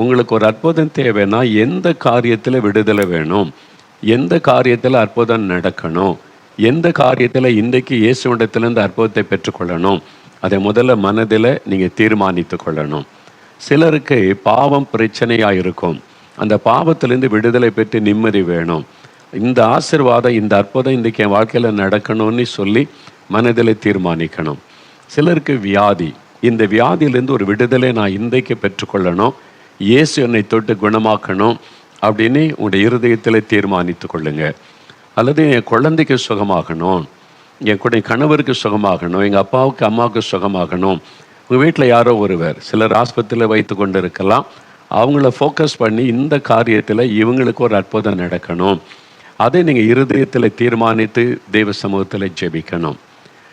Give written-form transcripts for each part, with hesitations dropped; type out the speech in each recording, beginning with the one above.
உங்களுக்கு ஒரு அற்புதம் தேவைன்னா எந்த காரியத்தில் விடுதலை வேணும், எந்த காரியத்தில் அற்புதம் நடக்கணும், எந்த காரியத்தில் இன்றைக்கு இயேசுவிடத்திலிருந்து அற்புதத்தை பெற்றுக்கொள்ளணும், அதை முதல்ல மனதில் நீங்கள் தீர்மானித்து கொள்ளணும். சிலருக்கு பாவம் பிரச்சனையாக இருக்கும். அந்த பாவத்திலேருந்து விடுதலை பெற்று நிம்மதி வேணும். இந்த ஆசீர்வாதம், இந்த அற்புதம் இன்றைக்கி என் வாழ்க்கையில் நடக்கணும்னு சொல்லி மனதில் தீர்மானிக்கணும். சிலருக்கு வியாதி, இந்த வியாதியிலேருந்து ஒரு விடுதலை நான் இன்றைக்கு பெற்றுக்கொள்ளணும், இயேசு என்னை தொட்டு குணமாக்கணும் அப்படின்னு உங்களுடைய இருதயத்தில் தீர்மானித்து கொள்ளுங்க. அல்லது என் குழந்தைக்கு சுகமாகணும், என் கணவருக்கு சுகமாகணும், எங்கள் அப்பாவுக்கு அம்மாவுக்கு சுகமாகணும். உங்கள் வீட்டில் யாரோ ஒருவர், சிலர் ஆஸ்பத்திரியில் வைத்து கொண்டு இருக்கலாம், அவங்கள ஃபோக்கஸ் பண்ணி இந்த காரியத்தில் இவங்களுக்கு ஒரு அற்புதம் நடக்கணும், அதை நீங்கள் இருதயத்தில் தீர்மானித்து தெய்வ சமூகத்தில் ஜெபிக்கணும்.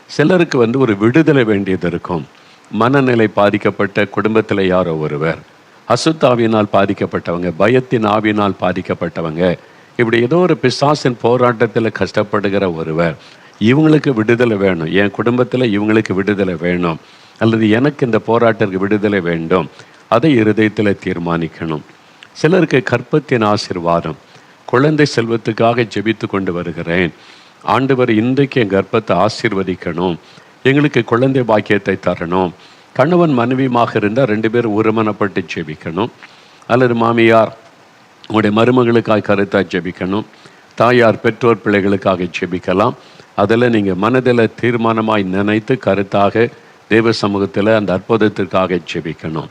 சிலருக்கு ஒரு விடுதலை வேண்டியது இருக்கும். மனநிலை பாதிக்கப்பட்ட குடும்பத்தில் யாரோ ஒருவர், அசுத்தாவினால் பாதிக்கப்பட்டவங்க, பயத்தின் ஆவினால் பாதிக்கப்பட்டவங்க, இப்படி ஏதோ ஒரு பிசாசின் போராட்டத்தில் கஷ்டப்படுகிற ஒருவர், இவங்களுக்கு விடுதலை வேணும், என் குடும்பத்தில் இவங்களுக்கு விடுதலை வேணும், அல்லது எனக்கு இந்த போராட்டத்துக்கு விடுதலை வேண்டும், அதை இருதயத்தில் தீர்மானிக்கணும். சிலருக்கு கற்பத்தின் ஆசீர்வாதம், குழந்தை செல்வத்துக்காக ஜெபித்து கொண்டு வருகிறேன், ஆண்டவர் இன்றைக்கு என் கர்ப்பத்தை ஆசீர்வதிக்கணும், எங்களுக்கு குழந்தை பாக்கியத்தை தரணும். கணவன் மனைவியுமாக இருந்தால் 2 பேரும் ஒருமனப்பட்டு ஜெபிக்கணும். அல்லது மாமியார் உங்களுடைய மருமகளுக்காக கருத்தாக ஜெபிக்கணும், தாயார் பெற்றோர் பிள்ளைகளுக்காக ஜெபிக்கலாம். அதில் நீங்கள் மனதில் தீர்மானமாய் நினைத்து கருத்தாக தேவ சமூகத்தில் அந்த அற்புதத்திற்காக ஜெபிக்கணும்.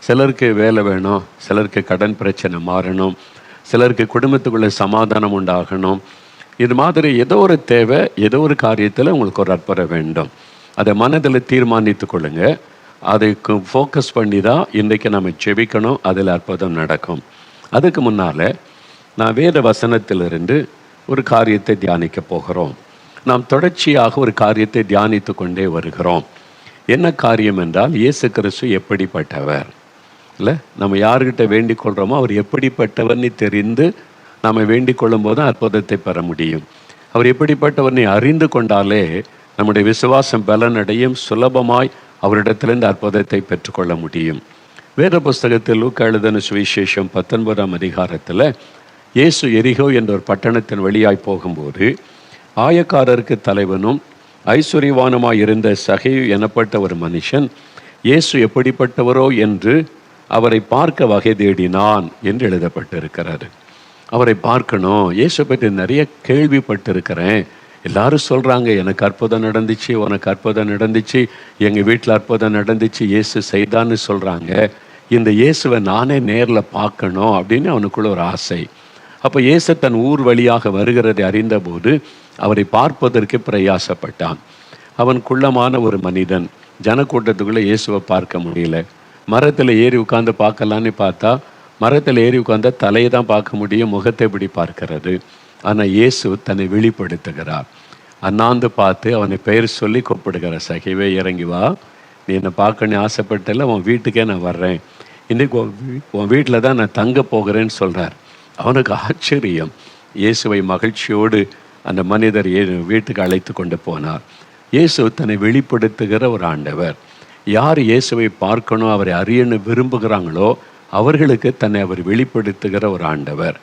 சிலருக்கு வேலை வேணும், சிலருக்கு கடன் பிரச்சனை மாறணும், சிலருக்கு குடும்பத்துக்குள்ளே சமாதானம் உண்டாகணும். இது மாதிரி ஏதோ ஒரு தேவை, ஏதோ ஒரு காரியத்தில் உங்களுக்கு ஒரு அற்புதம் வேண்டும். அதை மனதில் தீர்மானித்து கொள்ளுங்க. அதுக்கு ஃபோக்கஸ் பண்ணி தான் இன்றைக்கி நம்ம ஜெபிக்கணும், அதில் அற்புதம் நடக்கும். அதுக்கு முன்னால் நான் வேத வசனத்திலிருந்து ஒரு காரியத்தை தியானிக்க போகிறோம். நாம் தொடர்ச்சியாக ஒரு காரியத்தை தியானித்து கொண்டே வருகிறோம். என்ன காரியம் என்றால், இயேசு கிறிஸ்து எப்படிப்பட்டவர், இல்லை நம்ம யார்கிட்ட வேண்டிக் கொள்கிறோமோ அவர் எப்படிப்பட்டவர்னு தெரிந்து நாம் வேண்டிக் கொள்ளும் போது அற்புதத்தை பெற முடியும். அவர் எப்படிப்பட்டவர்னை அறிந்து கொண்டாலே நம்முடைய விசுவாசம் பலனடையும், சுலபமாய் அவரிடத்திலிருந்து அற்புதத்தை பெற்றுக்கொள்ள முடியும். வேத புஸ்தகத்தில் லூக்கா எழுதின சுவிசேஷம் 19ஆம் அதிகாரத்தில் இயேசு எரிகோ என்ற ஒரு பட்டணத்தின் வழியாய் போகும்போது ஆயக்காரருக்கு தலைவனும் ஐஸ்வர்யவானுமாய் இருந்த சகேயு எனப்பட்ட ஒரு மனுஷன் இயேசு எப்படிப்பட்டவரோ என்று அவரை பார்க்க வகை தேடினான் என்று எழுதப்பட்டிருக்கிறாரு. அவரை பார்க்கணும், இயேசு பற்றி நிறைய கேள்விப்பட்டிருக்கிறேன், எல்லாரும் சொல்கிறாங்க எனக்கு அற்புதம் நடந்துச்சு, உனக்கு அற்புதம் நடந்துச்சு, எங்கள் வீட்டில் அற்புதம் நடந்துச்சு, இயேசு செய்தான்னு சொல்கிறாங்க, இந்த இயேசுவை நானே நேரில் பார்க்கணும் அப்படின்னு அவனுக்குள்ள ஒரு ஆசை. அப்போ இயேசு தன் ஊர் வழியாக வருகிறதை அறிந்தபோது அவரை பார்ப்பதற்கு பிரயாசப்பட்டான். அவன் குள்ளமான ஒரு மனிதன், ஜனக்கூட்டத்துக்குள்ளே இயேசுவை பார்க்க முடியல. மரத்தில் ஏறி உட்காந்து பார்க்கலான்னு பார்த்தா மரத்தில் ஏறி உட்காந்தா தலையை தான் பார்க்க முடியும், முகத்தை எப்படி பார்க்கிறது. ஆனால் இயேசு தன்னை வெளிப்படுத்துகிறார். அண்ணாந்து பார்த்து அவனை பெயர் சொல்லி கூப்பிடுகிற, சகைவே இறங்கி வா, நீ என்னை பார்க்கணுன்னு ஆசைப்பட்டல, உன் வீட்டுக்கே நான் வர்றேன், இன்றைக்கு உன் வீட்டில் தான் நான் தங்க போகிறேன்னு சொல்கிறார். அவனுக்கு ஆச்சரியம். இயேசுவை மகிழ்ச்சியோடு அந்த மனிதர் வீட்டுக்கு அழைத்து கொண்டு போனார். இயேசு தன்னை வெளிப்படுத்துகிற ஒரு ஆண்டவர். யார் இயேசுவை பார்க்கணும், அவரை அறியணும் விரும்புகிறாங்களோ அவர்களுக்கு தன்னை அவர் வெளிப்படுத்துகிற ஒரு ஆண்டவர்.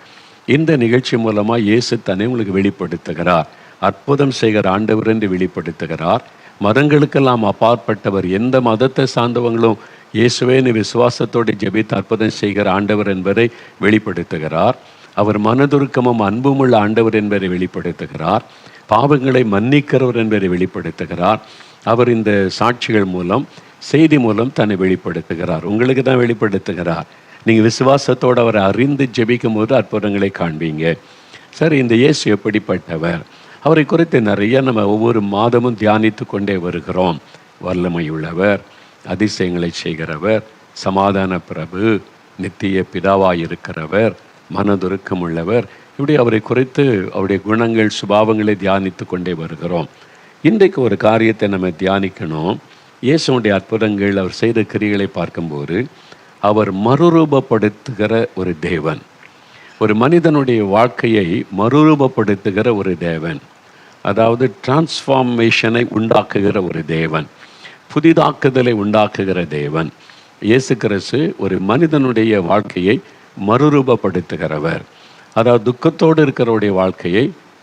இந்த நிகழ்ச்சி மூலமாக இயேசு தன்னை உங்களுக்கு வெளிப்படுத்துகிறார். அற்புதம் செய்கிற ஆண்டவர் என்று வெளிப்படுத்துகிறார். மதங்களுக்கெல்லாம் அப்பாற்பட்டவர், எந்த மதத்தை சார்ந்தவங்களும் இயேசுவேன்னு விசுவாசத்தோடு ஜெபித்து அற்புதம் செய்கிற ஆண்டவர் என்பதை வெளிப்படுத்துகிறார். அவர் மனதுருக்கமும் அன்புமுள்ள ஆண்டவர் என்பதை வெளிப்படுத்துகிறார். பாவங்களை மன்னிக்கிறவர் என்பதை வெளிப்படுத்துகிறார். அவர் இந்த சாட்சிகள் மூலம், செய்தி மூலம் தன்னை வெளிப்படுத்துகிறார். உங்களுக்கு தான் வெளிப்படுத்துகிறார். நீங்கள் விசுவாசத்தோடு அவரை அறிந்து ஜெபிக்கும் போது அற்புதங்களை காண்பீங்க. சரி, இந்த இயேசு எப்படிப்பட்டவர், அவரை குறித்து நிறைய நம்ம ஒவ்வொரு மாதமும் தியானித்து கொண்டே வருகிறோம். வல்லமையுள்ளவர், அதிசயங்களை செய்கிறவர், சமாதான பிரபு, நித்திய பிதாவாய் இருக்கிறவர், மனதுருக்கம் உள்ளவர், இப்படி அவரை குறித்து அவருடைய குணங்கள் சுபாவங்களை தியானித்து கொண்டே வருகிறோம். இன்றைக்கு ஒரு காரியத்தை நம்ம தியானிக்கணும். இயேசுடைய அற்புதங்கள், அவர் செய்த கிரியைகளை பார்க்கும்போது அவர் மறுரூபப்படுத்துகிற ஒரு தேவன், ஒரு மனிதனுடைய வாழ்க்கையை மறுரூபப்படுத்துகிற ஒரு தேவன், அதாவது டிரான்ஸ்ஃபார்மேஷனை உண்டாக்குகிற ஒரு தேவன், புதிதாக்குதலை உண்டாக்குகிற தேவன். இயேசு கிறிஸ்து ஒரு மனிதனுடைய வாழ்க்கையை மறுரூபப்படுத்துகிறவர். அதாவது துக்கத்தோடு இருக்கிறவருடைய வாழ்க்கையை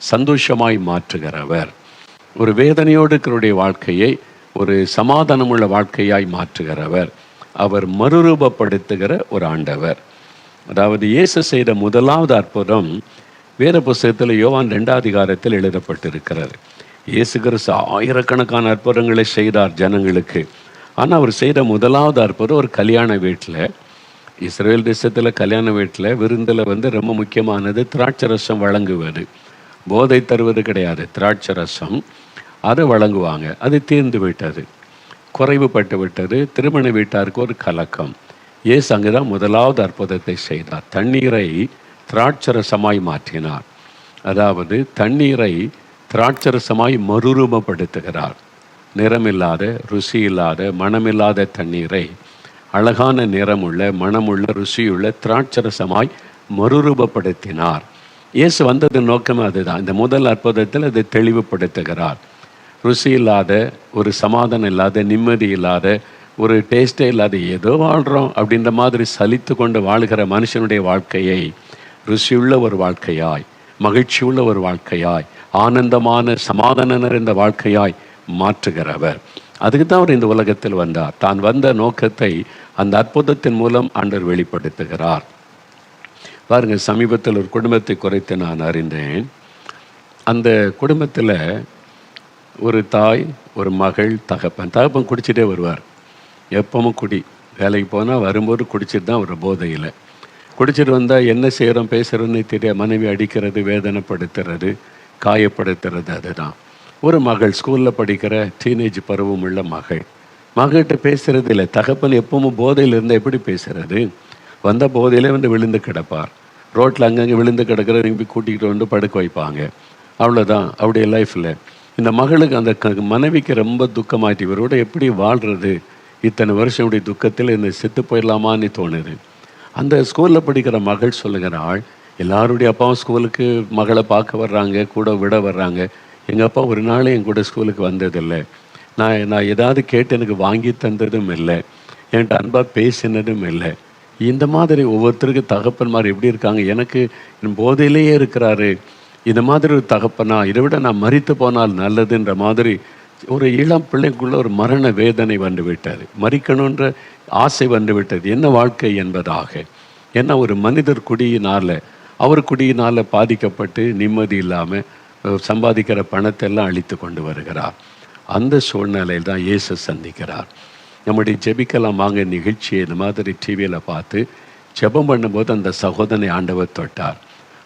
சந்தோஷமாய் மாற்றுகிறவர். ஒரு வேதனையோடு இருக்கிறவருடைய வாழ்க்கையை ஒரு சமாதானமுள்ள வாழ்க்கையாய் மாற்றுகிறவர். அவர் மறுரூபப்படுத்துகிற ஒரு ஆண்டவர். அதாவது இயேசு செய்த முதலாவது அற்புதம் வேத புஸ்தகத்தில் யோவான் 2ஆம் அதிகாரத்தில் எழுதப்பட்டிருக்கிறது. இயேசு கிறிஸ்து ஆயிரக்கணக்கான அற்புதங்களை செய்தார் ஜனங்களுக்கு. ஆனால் அவர் செய்த முதலாவது அற்புதம் ஒரு கல்யாண வீட்டில், இஸ்ரேல் தேசத்தில் கல்யாண வீட்டில் விருந்தில் ரொம்ப முக்கியமானது திராட்சரசம் வழங்குவது. போதை தருவது கிடையாது, திராட்சரசம் அதை வழங்குவாங்க. அது தீர்ந்து விட்டது, குறைவுபட்டு விட்டது. திருமண வீட்டாருக்கு ஒரு கலக்கம். இயேசு அங்கு தான் முதலாவது அற்புதத்தை செய்தார். தண்ணீரை திராட்சரசமாய் மாற்றினார். அதாவது தண்ணீரை திராட்சரசமாய் மறுரூபப்படுத்துகிறார். நிறமில்லாத, ருசி இல்லாத, மனமில்லாத தண்ணீரை அழகான நிறமுள்ள, மனமுள்ள, ருசியுள்ள திராட்சரசமாய் மறுரூபப்படுத்தினார். இயேசு வந்தது நோக்கமே அதுதான். இந்த முதல் அற்புதத்தில் அதை தெளிவுபடுத்துகிறார். ருசி இல்லாத, ஒரு சமாதானம் இல்லாத, நிம்மதி இல்லாத, ஒரு டேஸ்டே இல்லாத, ஏதோ வாழ்கிறோம் அப்படின்ற மாதிரி சலித்து கொண்டு வாழ்கிற மனுஷனுடைய வாழ்க்கையை ருசியுள்ள ஒரு வாழ்க்கையாய், மகிழ்ச்சியுள்ள ஒரு வாழ்க்கையாய், ஆனந்தமான சமாதானம் நிறைந்த வாழ்க்கையாய் மாற்றுகிறவர். அதுக்கு தான் அவர் இந்த உலகத்தில் வந்தார். தான் வந்த நோக்கத்தை அந்த அற்புதத்தின் மூலம் ஆண்டவர் வெளிப்படுத்துகிறார். பாருங்கள், சமீபத்தில் ஒரு குடும்பத்தை குறித்து நான் அறிந்தேன். அந்த குடும்பத்தில் ஒரு தாய், ஒரு மகள், தகப்பன் குடிச்சிட்டே வருவார். எப்பவும் குடி, வேலைக்கு போனால் வரும்போது குடிச்சிட்டு தான் ஒரு போதையில். குடிச்சிட்டு வந்தால் என்ன செய்கிறோம் பேசுகிறோன்னு தெரிய, மனைவி அடிக்கிறது, வேதனைப்படுத்துறது, காயப்படுத்துறது. அதுதான். ஒரு மகள், ஸ்கூலில் படிக்கிற டீனேஜ் பருவம் உள்ள மகள்கிட்ட பேசுகிறது இல்லை. தகப்பன் எப்பவும் போதையில் இருந்தால் எப்படி பேசுகிறது? வந்த போதையிலே விழுந்து கிடப்பார். ரோட்டில் அங்கங்கே விழுந்து கிடக்கிற போய் கூட்டிகிட்டு படுக்க வைப்பாங்க. அவ்வளோதான் அவருடைய லைஃப்பில். இந்த மகளுக்கு, அந்த மனைவிக்கு ரொம்ப துக்கமாயிட்டு, இவரோட எப்படி வாழ்கிறது, இத்தனை வருஷம் இப்படி துக்கத்தில் இந்த செத்து போயிடலாமான்னு தோணுது. அந்த ஸ்கூலில் படிக்கிற மகள் சொல்லுகிறாள், எல்லாருடைய அப்பாவும் ஸ்கூலுக்கு மகளை பார்க்க வர்றாங்க, கூட விட வர்றாங்க. எங்கள் அப்பா ஒரு நாள் என் கூட ஸ்கூலுக்கு வந்ததில்லை. நான் ஏதாவது கேட்டு எனக்கு வாங்கி தந்ததும் இல்லை, என்கிட்ட அன்பாக பேசினதும் இல்லை. இந்த மாதிரி ஒவ்வொருத்தருக்கு தகப்பன்மார் எப்படி இருக்காங்க, எனக்கு போதையிலேயே இருக்கிறாரு, இந்த மாதிரி ஒரு தகப்பனா, இதை விட நான் மரித்து போனால் நல்லதுன்ற மாதிரி ஒரு இளம் பிள்ளைக்குள்ள ஒரு மரண வேதனை வந்து விட்டது. மரிக்கணுன்ற ஆசை வந்து விட்டது. என்ன வாழ்க்கை என்பதாக. ஏன்னா ஒரு மனிதர் குடியினால், அவர் குடியினால் பாதிக்கப்பட்டு நிம்மதி இல்லாமல் சம்பாதிக்கிற பணத்தை எல்லாம் அழித்து கொண்டு வருகிறார். அந்த சூழ்நிலையில் தான் இயேசு சந்திக்கிறார். நம்முடைய ஜெபிக்கலாம் வாங்க நிகழ்ச்சியை இந்த மாதிரி டிவியில் பார்த்து ஜெபம் பண்ணும்போது அந்த சகோதரனை ஆண்டவர் தொட்டார்.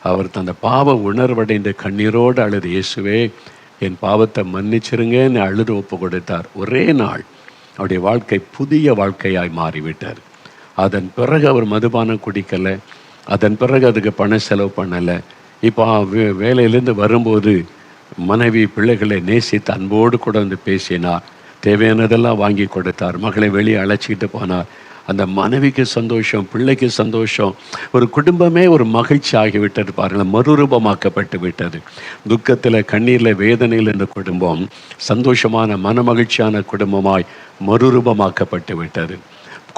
அவர் அந்த பாவ உணர்வடைந்த கண்ணீரோடு அழுது, இயேசுவே என் பாவத்தை மன்னிச்சிருங்கன்னு அழுது ஒப்பு கொடுத்தார். ஒரே நாள் அவருடைய வாழ்க்கை புதிய வாழ்க்கையாய் மாறிவிட்டார். அதன் பிறகு அவர் மதுபானம் குடிக்கலை, அதன் பிறகு அதுக்கு பணம் செலவு பண்ணலை. இப்போ வேலையிலேருந்து வரும்போது மனைவி பிள்ளைகளை நேசித்து அன்போடு கூட பேசினார். தேவையானதெல்லாம் வாங்கி கொடுத்தார். மகளை வெளியே அழைச்சிக்கிட்டு போனார். அந்த மனைவிக்கு சந்தோஷம், பிள்ளைக்கு சந்தோஷம், ஒரு குடும்பமே ஒரு மகிழ்ச்சி ஆகிவிட்டது. பாருங்கள், மறுரூபமாக்கப்பட்டு விட்டது. துக்கத்தில், கண்ணீரில், வேதனையில் இருந்த குடும்பம் சந்தோஷமான மனமகிழ்ச்சியான குடும்பமாய் மறுரூபமாக்கப்பட்டு விட்டது.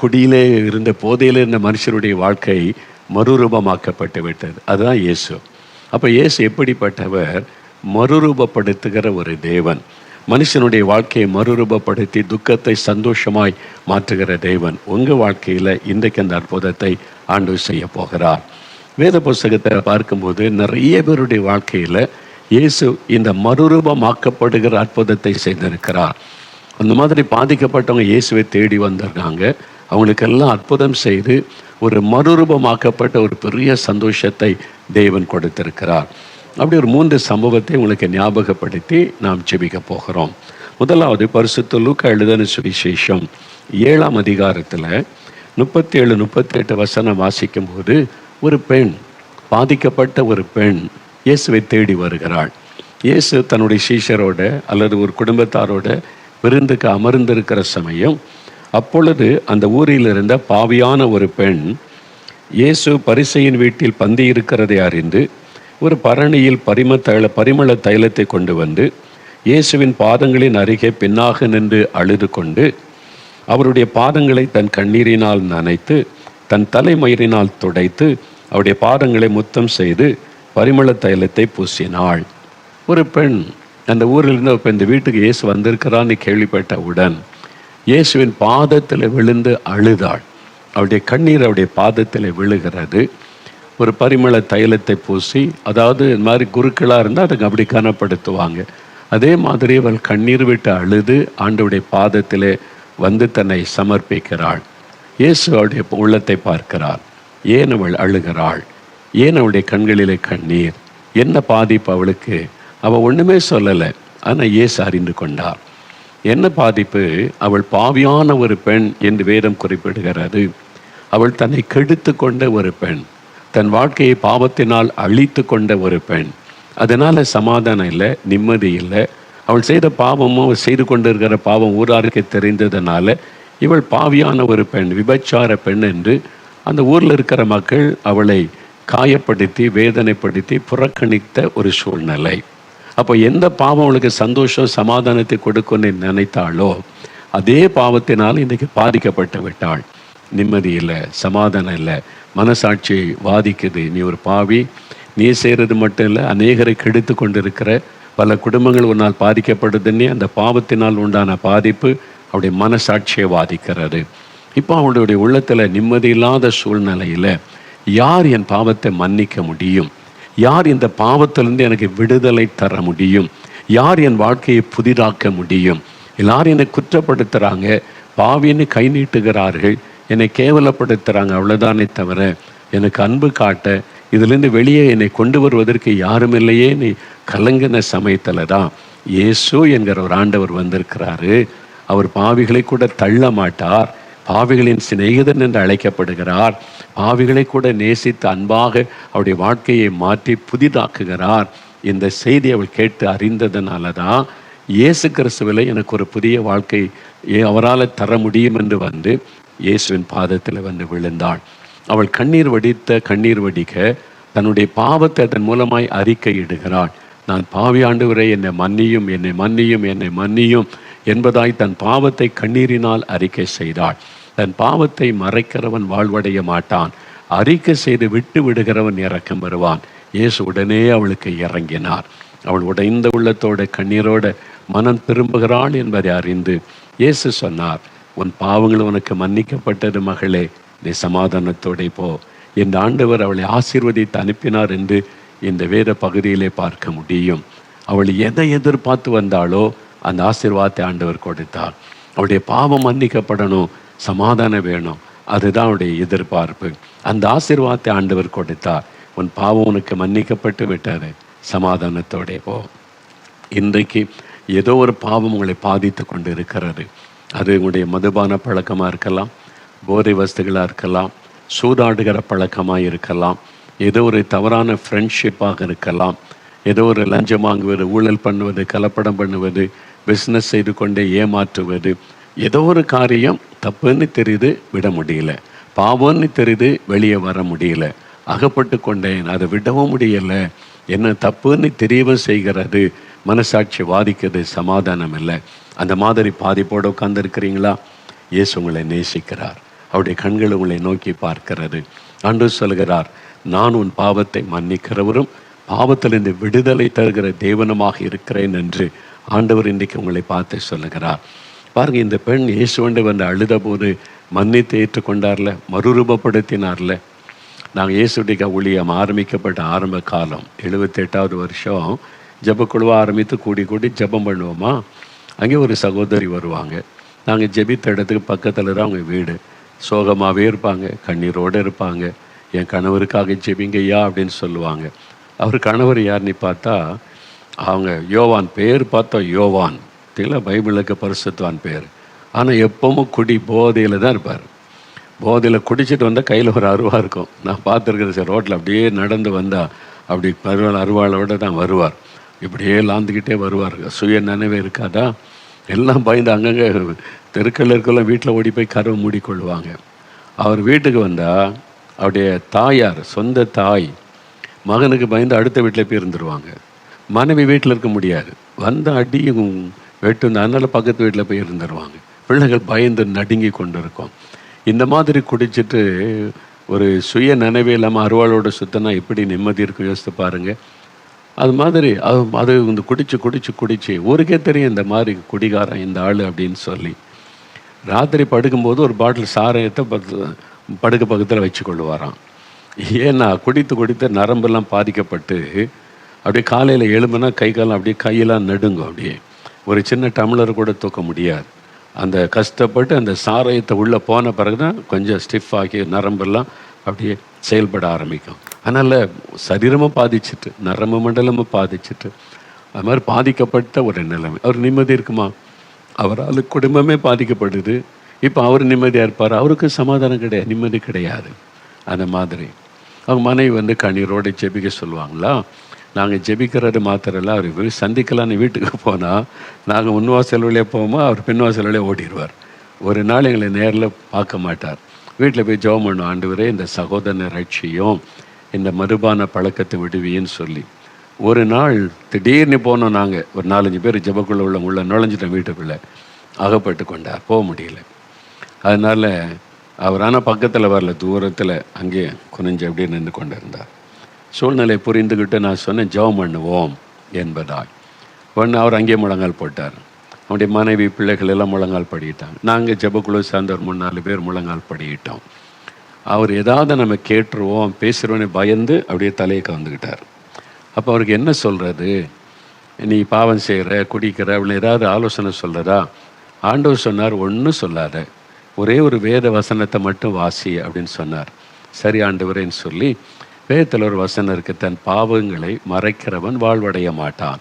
குடியிலே இருந்த, போதையில் இருந்த மனுஷருடைய வாழ்க்கை மறுரூபமாக்கப்பட்டு விட்டது. அதுதான் இயேசு. அப்போ இயேசு எப்படிப்பட்டவர்? மறுரூபப்படுத்துகிற ஒரு தேவன். மனுஷனுடைய வாழ்க்கையை மறுரூபப்படுத்தி துக்கத்தை சந்தோஷமாய் மாற்றுகிற தேவன் உங்கள் வாழ்க்கையில் இன்றைக்கு அந்த அற்புதத்தை ஆண்டவர் செய்ய போகிறார். வேத புஸ்தகத்தை பார்க்கும்போது நிறைய பேருடைய வாழ்க்கையில் இயேசு இந்த மறுரூபமாக்கப்படுகிற அற்புதத்தை செய்திருக்கிறார். அந்த மாதிரி பாதிக்கப்பட்டவங்க இயேசுவை தேடி வந்திருக்காங்க. அவங்களுக்கெல்லாம் அற்புதம் செய்து ஒரு மறுரூபமாக்கப்பட்ட ஒரு பெரிய சந்தோஷத்தை தேவன் கொடுத்திருக்கிறார். அப்படி ஒரு 3 சம்பவத்தை உங்களுக்கு ஞாபகப்படுத்தி நாம் ஜெபிக்க போகிறோம். முதலாவது, பரிசுத்த லூக்கா எழுதின சுவிசேஷம் 7ஆம் அதிகாரத்தில் 37-38 வசனம் வாசிக்கும் போது, ஒரு பெண், பாதிக்கப்பட்ட ஒரு பெண் இயேசுவை தேடி வருகிறாள். இயேசு தன்னுடைய சீஷரோட அல்லது ஒரு குடும்பத்தாரோட விருந்துக்கு அமர்ந்திருக்கிற சமயம், அப்பொழுது அந்த ஊரில் இருந்த பாவியான ஒரு பெண் இயேசு பரிசேயன் வீட்டில் பந்தி இருக்கிறதை அறிந்து ஒரு பரணியில் பரிமள தைலத்தை கொண்டு வந்து இயேசுவின் பாதங்களின் அருகே பின்னாக நின்று அழுது கொண்டு, அவருடைய பாதங்களை தன் கண்ணீரினால் நனைத்து தன் தலைமயிரினால் துடைத்து அவருடைய பாதங்களை முத்தம் செய்து பரிமள தைலத்தை பூசினாள். ஒரு பெண் அந்த ஊரிலிருந்து இப்போ இந்த வீட்டுக்கு இயேசு வந்திருக்கிறான்னு கேள்விப்பட்டவுடன் இயேசுவின் பாதத்தில் விழுந்து அழுதாள். அவருடைய கண்ணீர் அவருடைய பாதத்தில் விழுகிறது. ஒரு பரிமள தைலத்தை பூசி, அதாவது இந்த மாதிரி குருக்களாக இருந்தால் அதுக்கு அப்படி கனப்படுத்துவாங்க. அதே மாதிரி அவள் கண்ணீர் விட்டு அழுது ஆண்டவருடைய பாதத்திலே வந்து தன்னை சமர்ப்பிக்கிறாள். இயேசு அவருடைய உள்ளத்தை பார்க்கிறார். ஏன் அவள் அழுகிறாள்? ஏன் அவளுடைய கண்களிலே கண்ணீர்? என்ன பாதிப்பு அவளுக்கு? அவள் ஒன்றுமே சொல்லலை. ஆனால் இயேசு அறிந்து கொண்டார். என்ன பாதிப்பு? அவள் பாவியான ஒரு பெண் என்று வேதம் குறிப்பிடுகிறது. அவள் தன்னை கெடுத்து கொண்ட ஒரு பெண், தன் வாழ்க்கையை பாவத்தினால் அழித்து கொண்ட ஒரு பெண். அதனால் சமாதானம் இல்லை, நிம்மதி இல்லை. அவள் செய்த பாவமும் அவள் செய்து கொண்டிருக்கிற பாவம் ஊராருக்கு தெரிந்ததுனால இவள் பாவியான ஒரு பெண், விபச்சார பெண் என்று அந்த ஊரில் இருக்கிற மக்கள் அவளை காயப்படுத்தி வேதனைப்படுத்தி புறக்கணித்த ஒரு சூழ்நிலை. அப்போ எந்த பாவம் அவளுக்கு சந்தோஷம் சமாதானத்தை கொடுக்கும்னு நினைத்தாளோ அதே பாவத்தினால் இன்றைக்கு பாதிக்கப்பட்டு விட்டாள். நிம்மதி இல்லை, சமாதானம் இல்லை, மனசாட்சி வாதிக்குது. நீ ஒரு பாவி, நீ செய்கிறது மட்டும் இல்லை, அநேகரை கெடுத்து கொண்டிருக்கிற பல குடும்பங்கள் உன்னால் பாதிக்கப்படுதுன்னே அந்த பாவத்தினால் உண்டான பாதிப்பு அவருடைய மனசாட்சியை வாதிக்கிறது. இப்போ அவளுடைய உள்ளத்தில் நிம்மதி இல்லாத சூழ்நிலையில் யார் என் பாவத்தை மன்னிக்க முடியும்? யார் இந்த பாவத்திலிருந்து எனக்கு விடுதலை தர முடியும்? யார் என் வாழ்க்கையை புதிதாக்க முடியும்? எல்லாரும் என்னை குற்றப்படுத்துகிறாங்க, பாவின்னு கை நீட்டுகிறார்கள், என்னை கேவலப்படுத்துகிறாங்க. அவ்வளோதானே தவிர எனக்கு அன்பு காட்ட இதிலிருந்து வெளியே என்னை கொண்டு வருவதற்கு யாரும் இல்லையே. நீ கலங்கின சமயத்தில் தான் இயேசு என்கிற ஒரு ஆண்டவர் வந்திருக்கிறாரு. அவர் பாவிகளை கூட தள்ள மாட்டார். பாவிகளின் சிநேகிதன் என்று அழைக்கப்படுகிறார். பாவிகளை கூட நேசித்து அன்பாக அவருடைய வாழ்க்கையை மாற்றி புதிதாக்குகிறார். இந்த செய்தி அவள் கேட்டு அறிந்ததுனால தான் இயேசு கிறிஸ்துவிலே எனக்கு ஒரு புதிய வாழ்க்கை அவரால் தர முடியும் என்று வந்து இயேசுவின் பாதத்தில் வந்து விழுந்தாள். அவள் கண்ணீர் வடிக்க தன்னுடைய பாவத்தை அதன் மூலமாய் அறிக்கையிடுகிறாள். நான் பாவி ஆண்டவரே, என்னை மன்னியும், என்னை மன்னியும், என்னை மன்னியும் என்பதாய் தன் பாவத்தை கண்ணீரினால் அறிக்கை செய்தாள். தன் பாவத்தை மறைக்கிறவன் வாழ்வடைய மாட்டான், அறிக்கை செய்து விட்டு விடுகிறவன் இரக்கம் வருவான். இயேசு உடனே அவளுக்கு இறங்கினார். அவள் உடைந்த உள்ளத்தோட கண்ணீரோட மனம் திரும்புகிறாள் என்பதை அறிந்து இயேசு சொன்னார், உன் பாவங்கள் உனக்கு மன்னிக்கப்பட்டது மகளே, நீ சமாதானத்தோட போ. இந்த ஆண்டவர் அவளை ஆசீர்வதித்து அனுப்பினார் என்று இந்த வேத பகுதியிலே பார்க்க முடியும். அவள் எதை எதிர்பார்த்து வந்தாளோ அந்த ஆசீர்வாதத்தை ஆண்டவர் கொடுத்தார். அவளுடைய பாவம் மன்னிக்கப்படணும், சமாதானம் வேணும், அதுதான் அவருடைய எதிர்பார்ப்பு. அந்த ஆசீர்வாதத்தை ஆண்டவர் கொடுத்தார். உன் பாவம் உனக்கு மன்னிக்கப்பட்டு விட்டாரு, சமாதானத்தோட போ. இன்றைக்கு ஏதோ ஒரு பாவம் உங்களை பாதித்து கொண்டு இருக்கிறது. அது உங்களுடைய மதுபான பழக்கமாக இருக்கலாம், போதை வஸ்துகளாக இருக்கலாம், சூதாடுகிற பழக்கமாக இருக்கலாம், ஏதோ ஒரு தவறான ஃப்ரெண்ட்ஷிப்பாக இருக்கலாம், ஏதோ ஒரு லஞ்சம் வாங்குவது, ஊழல் பண்ணுவது, கலப்படம் பண்ணுவது, பிஸ்னஸ் செய்து கொண்டே ஏமாற்றுவது, ஏதோ ஒரு காரியம் தப்புன்னு தெரியுது, விட முடியல, பாவம்னு தெரியுது, வெளியே வர முடியல, அகப்பட்டு கொண்டேன், அதை விடவும் முடியலை, என்ன தப்புன்னு தெரியவும் செய்கிறது, மனசாட்சி வாதிக்கிறது, சமாதானம் இல்லை. அந்த மாதிரி பாதிப்போடு உட்கார்ந்துருக்கிறீங்களா? இயேசு உங்களை நேசிக்கிறார். அவருடைய கண்கள் உங்களை நோக்கி பார்க்கிறது. ஆண்டவர் சொல்கிறார், நான் உன் பாவத்தை மன்னிக்கிறவரும் பாவத்திலிருந்து விடுதலை தருகிற தேவனமாக இருக்கிறேன் என்று ஆண்டவர் இன்றைக்கு உங்களை பார்த்து சொல்லுகிறார். பாருங்கள், இந்த பெண் இயேசுவண்டை வந்து அழுத போது மன்னித்து ஏற்றுக்கொண்டார்ல, மறுரூபப்படுத்தினார்ல. நாங்கள் இயேசுடைய ஊழியம் ஆரம்பிக்கப்பட்ட ஆரம்ப காலம் 78வது வருஷம் ஜெபக்குழுவாக ஆரம்பித்து கூடி ஜெபம் பண்ணுவோமா. அங்கே ஒரு சகோதரி வருவாங்க. நாங்கள் ஜெபித்த இடத்துக்கு பக்கத்தில் தான் அவங்க வீடு. சோகமாகவே இருப்பாங்க, கண்ணீரோடு இருப்பாங்க. என் கணவருக்காக ஜெபிங்கய்யா அப்படின்னு சொல்லுவாங்க. அவர் கணவர் யாருன்னு பார்த்தா அவங்க யோவான், பேர் பார்த்தா யோவான் தெரியல, பைபிளுக்கு பரிசுத்தவான் பேர். ஆனால் எப்பவும் போதையில் தான் இருப்பார். போதையில் குடிச்சிட்டு வந்தால் கையில் ஒரு அருவா இருக்கும். நான் பார்த்துருக்குறது சார், ரோட்டில் அப்படியே நடந்து வந்தால் அப்படி அருவாளோடு தான் வருவார். இப்படியே லாந்துக்கிட்டே வருவார். சுய நினைவே இருக்காதா? எல்லாம் பயந்து அங்கங்கே தெருக்கள் இருக்கலாம், வீட்டில் ஓடி போய் கதவை மூடிக்கொள்வாங்க. அவர் வீட்டுக்கு வந்தால் அவருடைய தாயார், சொந்த தாய், மகனுக்கு பயந்து அடுத்த வீட்டில் போய் இருந்துருவாங்க. மனைவி வீட்டில் இருக்க முடியாது, வந்த அடியும் வெட்டு, அதனால் பக்கத்து வீட்டில் போய் இருந்துருவாங்க. பிள்ளைகள் பயந்து நடுங்கி கொண்டு இருக்கும். இந்த மாதிரி குடிச்சிட்டு ஒரு சுய நினைவே இல்லாமல் அருவாளோட சுத்தினா எப்படி நிம்மதி இருக்கும் யோசித்து பாருங்க. அது மாதிரி அது இந்த குடிச்சு குடிச்சு குடிச்சு ஊருக்கே தெரியும் இந்த மாதிரி குடிகாரன் இந்த ஆள் அப்படின்னு சொல்லி. ராத்திரி படுக்கும்போது ஒரு பாட்டில் சாராயத்தை படுக்க பக்கத்தில் வச்சு கொள்ளுவாராம். ஏன்னா குடித்து குடித்து நரம்பெல்லாம் பாதிக்கப்பட்டு அப்படியே காலையில் எழும்புனா கை காலம் அப்படியே கையெல்லாம் நடுங்கும். அப்படியே ஒரு சின்ன டம்ளர் கூட தூக்க முடியாது. அந்த கஷ்டப்பட்டு அந்த சாராயத்தை உள்ளே போன பிறகு தான் கொஞ்சம் ஸ்டிஃப் ஆகி நரம்பெல்லாம் அப்படியே செயல்பட ஆரம்பிக்கும். அதனால் சரீரமும் பாதிச்சுட்டு நரம்பு மண்டலமும் பாதிச்சுட்டு அது மாதிரி பாதிக்கப்பட்ட ஒரு நிலைமை. அவர் நிம்மதி இருக்குமா? அவரால் குடும்பமே பாதிக்கப்படுது. இப்போ அவர் நிம்மதியாக இருப்பார், அவருக்கு சமாதானம் கிடையாது, நிம்மதி கிடையாது. அந்த மாதிரி அவங்க மனைவி கண்ணீரோடு ஜெபிக்க சொல்லுவாங்களா. நாங்கள் ஜெபிக்கிறது மாத்திரம் இல்லை, அவர் சந்திக்கலான்னு வீட்டுக்கு போனால் நாங்கள் முன்வாசல் வழியாக போவோமோ அவர் பின்வாசல் வழியாக ஓடிடுவார். ஒரு நாள் எங்களை நேரில் பார்க்க மாட்டார். வீட்டில் போய் ஜெபம் பண்ணும், ஆண்டவரே இந்த சகோதரனை ரட்சியும், இந்த மதுபான பழக்கத்தை விடுவின்னு சொல்லி. ஒரு நாள் திடீர்னு போனோம். நாங்கள் ஒரு 4-5 பேர் ஜெபக்குள்ளே உள்ள நுழைஞ்சிட்டோம். வீட்டுக்குள்ளே அகப்பட்டு கொண்டார், போக முடியல. அதனால் அவர் ஆனால் பக்கத்தில் வரல, தூரத்தில் அங்கே குனிஞ்சு அப்படியே நின்று கொண்டு இருந்தார். சூழ்நிலை புரிந்துக்கிட்டு நான் சொன்னேன் ஜெபம் பண்ணுவோம் என்பதால். ஒன்று அவர் அங்கேயே முழங்கால் போட்டார். அவருடைய மனைவி பிள்ளைகள் எல்லாம் முழங்கால் படிக்கிட்டாங்க. நாங்கள் ஜெபக்குழு சார்ந்த ஒரு 3-4 பேர் முழங்கால் படிக்கிட்டோம். அவர் ஏதாவது நம்ம கேட்டுருவோம் பேசுகிறோன்னு பயந்து அப்படியே தலையை கவுந்துக்கிட்டார். அப்போ அவருக்கு என்ன சொல்கிறது? நீ பாவம் செய்கிற, குடிக்கிற, அப்படின்னு ஏதாவது ஆலோசனை சொல்கிறதா? ஆண்டவர் சொன்னார், ஒன்றும் சொல்லாத, ஒரே ஒரு வேத வசனத்தை மட்டும் வாசி அப்படின்னு சொன்னார். சரி ஆண்டவரேன்னு சொல்லி வேதத்தில் ஒரு வசனம் இருக்குது, தன் பாவங்களை மறைக்கிறவன் வாழ்வடைய மாட்டான்,